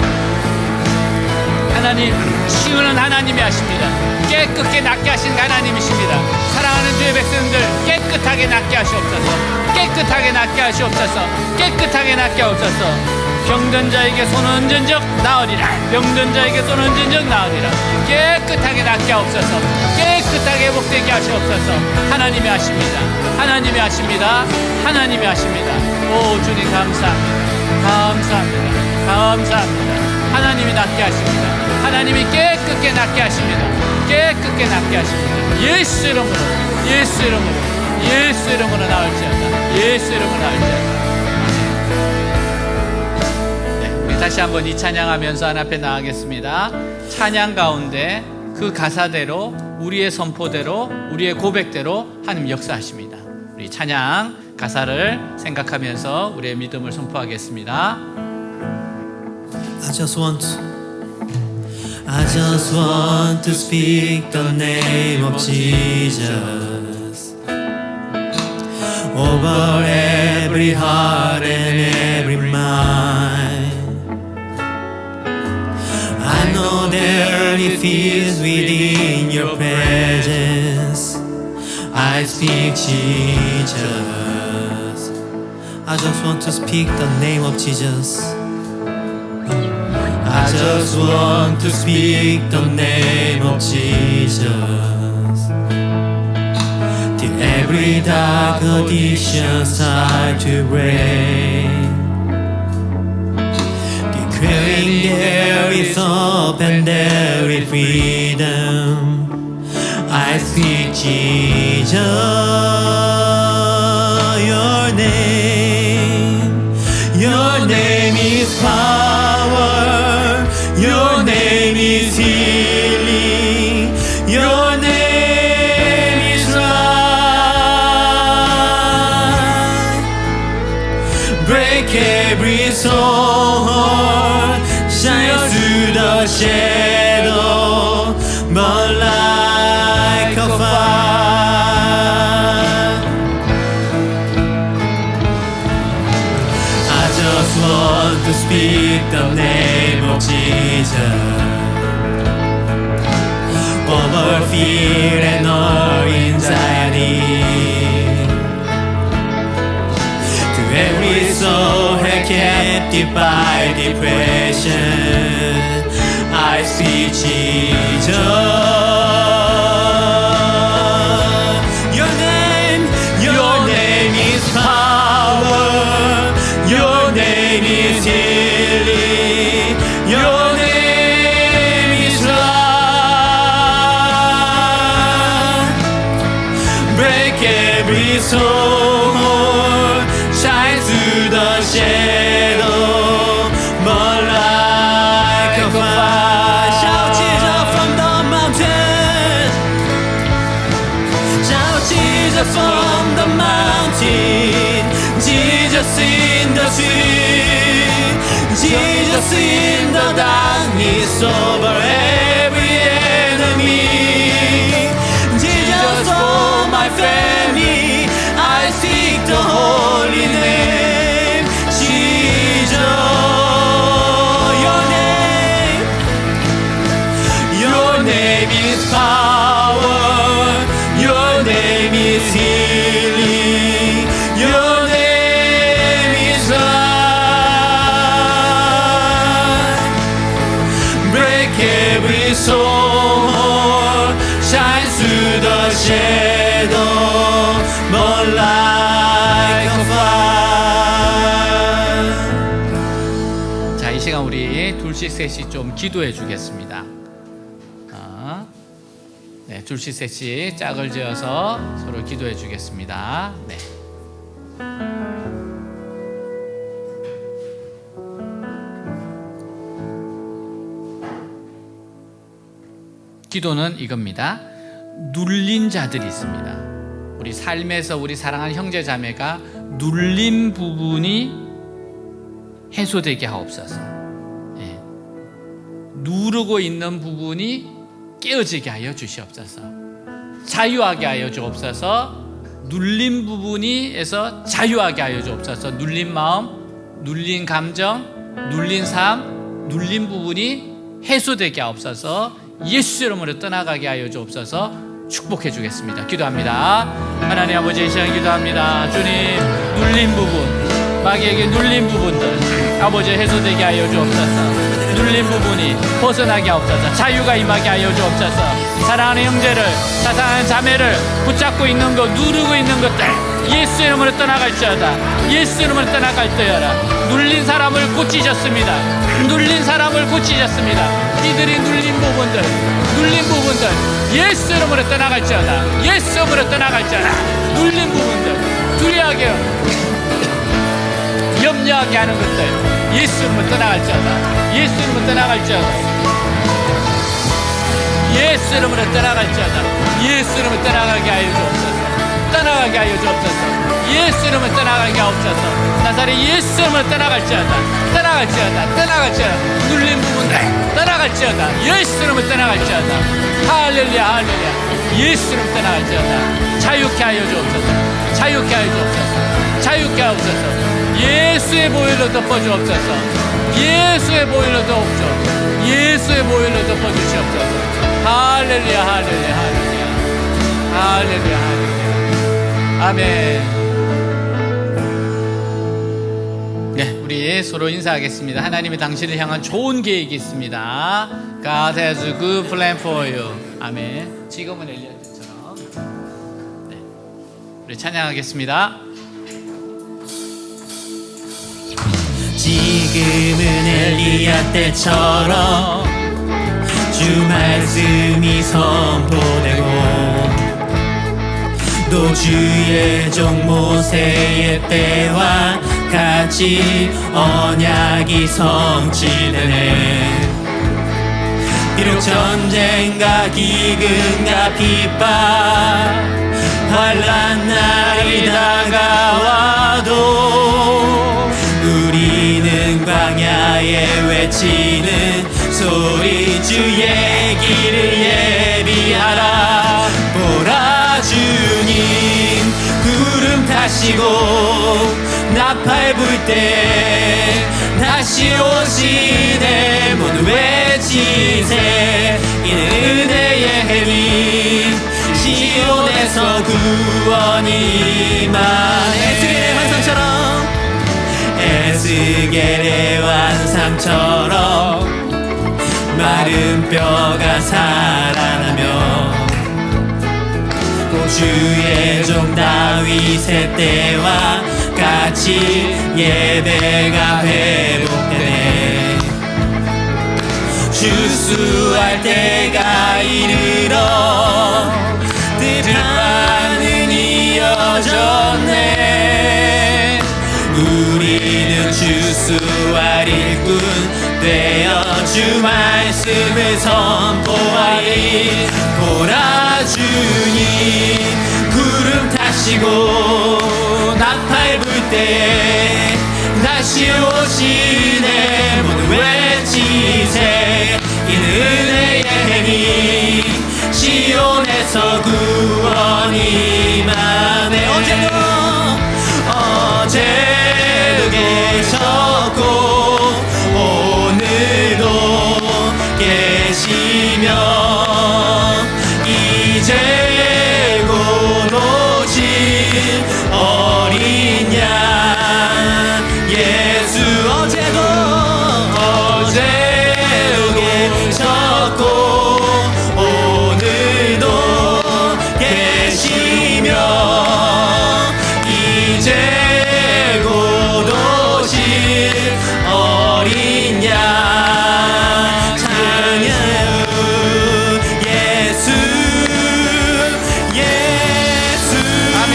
B: 하나님, 치유는 하나님이 하십니다. 깨끗게 낫게 하신 하나님이십니다. 사랑하는 주의 백성들, 깨끗하게 낫게 하시옵소서. 깨끗하게 낫게 하시옵소서. 깨끗하게 낫게 하옵소서. 병든 자에게 손 얹은 적 나으리라. 병든 자에게 손 얹은 적 나으리라. 깨끗하게 낫게 하옵소서. 깨끗하게 회복되게 하시옵소서. 하나님이 하십니다. 하나님이 하십니다. 하나님이 하십니다. 오 주님, 감사합니다. 감사합니다. 감사합니다. 하나님이 낫게 하십니다. 하나님이 깨끗게 낫게 하십니다. 깨끗게 낫게 하십니다. 예수 이름으로, 예수 이름으로, 예수 이름으로 나올지어다. 예수 이름으로 나올지어다. 네, 우리 다시 한번 이 찬양하면서 하나님 앞에 나가겠습니다. 찬양 가운데 그 가사대로, 우리의 선포대로, 우리의 고백대로 하나님 역사하십니다. 우리 찬양 가사를 생각하면서 우리의 믿음을 선포하겠습니다.
A: I just want to speak the name of Jesus over every heart and every mind. I know there it feels within your presence. I speak Jesus. I just want to speak the name of Jesus. I just want to speak the name of Jesus. Till every dark addiction start to break. Declaring there is hope and there is freedom. I speak Jesus, your name is power, your name is healing, your name is life. Break every soul, shine through the shadow, burn like a fire. I just want to speak the name of Jesus over fear and all anxiety. To every soul held captive by depression, I speak Jesus. Your name is power. Your name is healing. Your name is life. Break every soul, shine through the shadow, burn like a fire. Shout Jesus from the mountain. Shout Jesus from the mountain. Jesus in the street. Jesus in the darkness over every enemy. Jesus for my family, I speak the holy name. Jesus, your name is power. Your name is healing. Your name is life. Break every soul, shine through the shadow, burn like a fire.
B: 자, 이 시간 우리 둘씩 셋씩 좀 기도해 주겠습니다. 네, 둘씩 셋씩 짝을 지어서 서로 기도해 주겠습니다. 네. 기도는 이겁니다. 눌린 자들이 있습니다. 우리 삶에서 우리 사랑하는 형제 자매가 눌린 부분이 해소되게 하옵소서. 예. 누르고 있는 부분이 깨어지게 하여 주시옵소서. 자유하게 하여 주옵소서. 눌린 부분이에서 자유하게 하여 주옵소서. 눌린 마음, 눌린 감정, 눌린 삶, 눌린 부분이 해소되게 하옵소서. 예수 이름으로 떠나가게 하여 주옵소서. 축복해 주겠습니다. 기도합니다. 하나님 아버지, 이 시간 기도합니다. 주님, 눌린 부분, 마귀에게 눌린 부분들 아버지 해소되게 하여 주옵소서. 눌린 부분이 벗어나게 하옵소서. 자유가 임하게 하여 주옵소서. 사랑하는 형제를, 사랑하는 자매를 붙잡고 있는 것, 누르고 있는 것들 예수 이름으로 떠나갈지어다. 예수 이름으로 떠나갈지어다. 눌린 사람을 고치셨습니다. 눌린 사람을 고치셨습니다. 이들이 눌린 부분들 예수 이름으로 떠나갈지어다. 예수 이름으로 떠나갈지어다. 눌린 부분들, 두려워하게 염려하게 하는 것들 예수 이름으로 떠나갈지어다. 예수 이름으로 떠나갈지어다. 예수 이름으로 떠나갈지어다. 예수 이름으로 떠나가게 하여 주옵소서. 떠나가게 하여 주옵소서. 예수 이름으로 떠나가게 하옵소서. 나사렛 예수 이름으로 떠나갈지어다. 떠나갈지어다. 눌린 부분들 떠나갈지어다. 예수 이름으로 떠나갈지어다. 할렐루야. 예수 이름으로 떠나갈지어다. 자유케 하여 주옵소서. 자유케 하옵소서. 예수의 보혈로 덮어주옵소서. 예수의 보혈로 덮어주옵소서. 예수의 보혈로 덮어주시옵소서. 할렐루야. 아멘. 네, 우리 서로 인사하겠습니다. 하나님이 당신을 향한 좋은 계획이 있습니다. God has a good plan for you. 아멘. 지금은 엘리야처럼. 네, 우리 찬양하겠습니다.
A: 지금은 엘리야 때처럼 주 말씀이 선포되고 또 주의 종 모세의 때와 같이 언약이 성취되네. 비록 전쟁과 기근과 핍박 환난 날이 다가와도 우리는 광야에 외치는 소리 주의 길을 예비하라. 보라 주님 구름 타시고 나팔 불 때 다시 오시네. 모두 외치세. 이는 은혜의 해미 시온에서 구원이 임하네. 에스겔의 환상처럼 에스겔의 환상처럼 마른 뼈가 살아나며 주의 종 다윗의 때와 같이 예배가 회복되네. 주수할 때가 이르러 들판은 이어졌네. 우리는 주수할 일꾼 되어 주 말씀을 선포하리. 보라 주님 구름 타시고 나팔 불 때 다시 오시네. 모두 외치세. 이는 은혜의 해니 시온에서 구원이 임하네. 어제도 계셨고 오늘도 계시며 이제 곧 오실 어린 양 예수. 어제도 계셨고 오늘도 계시며 이제 곧 오실 어린 양 찬양 예수. 아멘.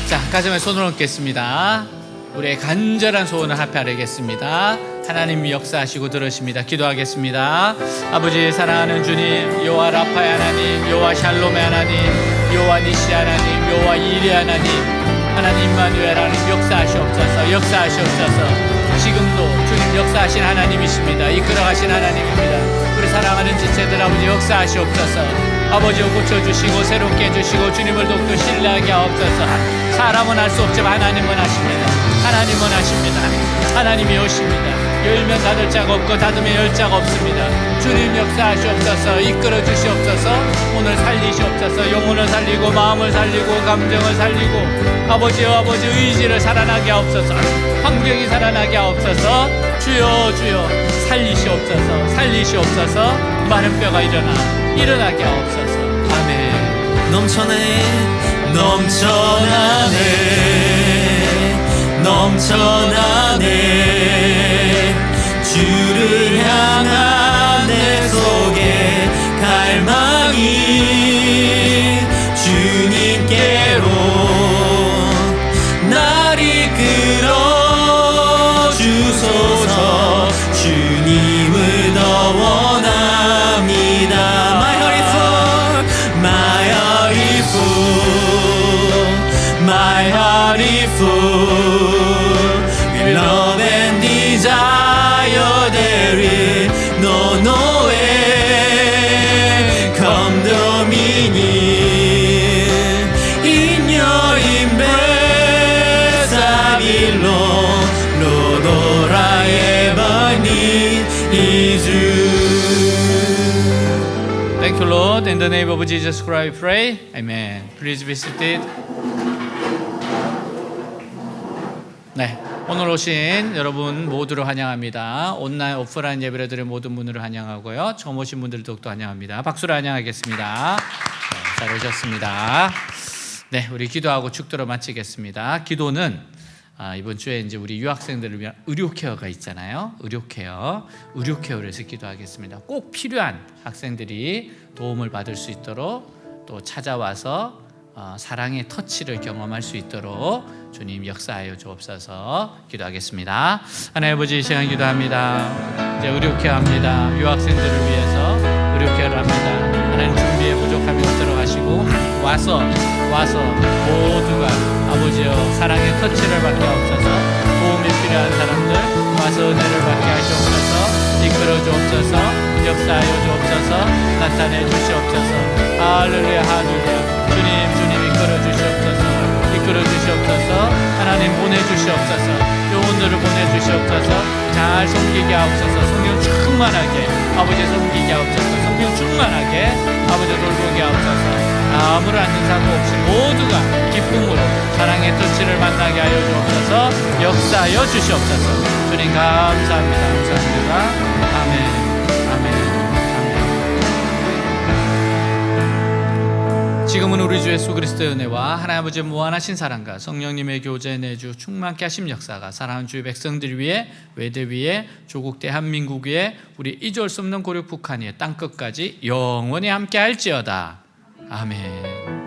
B: 자, 가슴에 손을 얹겠습니다. 우리의 간절한 소원을 합해하겠습니다. 하나님이 역사하시고 들으십니다. 기도하겠습니다. 아버지 사랑하는 주님, 여호와 라파의 하나님, 여호와 샬롬의 하나님, 여호와 니시 하나님, 여호와 이레 하나님, 하나님 임마누엘 하나님 역사하시옵소서. 역사하시옵소서. 지금도 주님 역사하신 하나님이십니다. 이끌어가신 하나님입니다. 우리 사랑하는 지체들 아버지 역사하시옵소서. 아버지 고쳐주시고 새롭게 해주시고 주님을 돕고 신뢰하게 하옵소서. 사람은 할 수 없지만 하나님은 하십니다. 하나님은 하십니다. 하나님이 오십니다. 열면 닫을 자가 없고 닫으면 열 자가 없습니다. 주님 역사하시옵소서. 이끌어 주시옵소서. 오늘 살리시옵소서. 영혼을 살리고 마음을 살리고 감정을 살리고 아버지여 아버지 의지를 살아나게 하옵소서. 환경이 살아나게 하옵소서. 주여 주여 살리시옵소서. 살리시옵소서. 마른 뼈가 일어나게 하옵소서. 아멘.
A: 넘쳐나네 넘쳐나네 주를 향한 내 속에 갈망이 주님께로 날 이끌어 주소서. 주님을 더 원합니다. My heart is full with love and desire. There is no way. Come dominion in your embrace. I belong. Lord, all I ever need is you.
B: Thank you, Lord. In the name of Jesus Christ, I pray. Amen. Please be seated. 네, 오늘 오신 여러분 모두를 환영합니다. 온라인, 오프라인 예배를 드린 모든 분들을 환영하고요. 처음 오신 분들도 또 환영합니다. 박수로 환영하겠습니다. 네, 잘 오셨습니다. 네, 우리 기도하고 축도로 마치겠습니다. 기도는 이번 주에 이제 우리 유학생들을 위한 의료 케어가 있잖아요. 의료를 해서 기도하겠습니다. 꼭 필요한 학생들이 도움을 받을 수 있도록 또 찾아와서 사랑의 터치를 경험할 수 있도록 주님 역사하여 주옵소서. 기도하겠습니다. 하나님 아버지, 이 시간 기도합니다. 이제 의료 케어합니다. 유학생들을 위해서 의료 케어를 합니다. 하나님 준비에 부족함이 없도록 하시고 와서 모두가 아버지여 사랑의 터치를 받게 하옵소서. 도움이 필요한 사람들 와서 은혜를 받게 하시옵소서. 이끌어 주옵소서. 역사하여 주옵소서. 나타내 주시옵소서. 할렐루야 할렐루야. 주님 이끌어 주시옵소서. 이끌어 주시옵소서. 하나님 보내주시옵소서. 영혼들을 보내주시옵소서. 잘 섬기게 하옵소서. 성령 충만하게 아버지 섬기게 하옵소서. 성령 충만하게 아버지 돌보게 하옵소서. 아무런 사고 없이 모두가 기쁨으로 사랑의 터치를 만나게 하여 주옵소서. 역사하여 주시옵소서. 주님 감사합니다. 감사합니다. 아멘. 아멘. 지금은 우리 주 예수 그리스도의 은혜와 하나님 아버지의 무한하신 사랑과 성령님의 교제 내주 충만케 하심 역사가 사랑하는 주의 백성들 위에, 외대 위에, 조국 대한민국 위에, 우리 잊을 수 없는 고륙 북한 위에 땅끝까지 영원히 함께 할지어다. 아멘.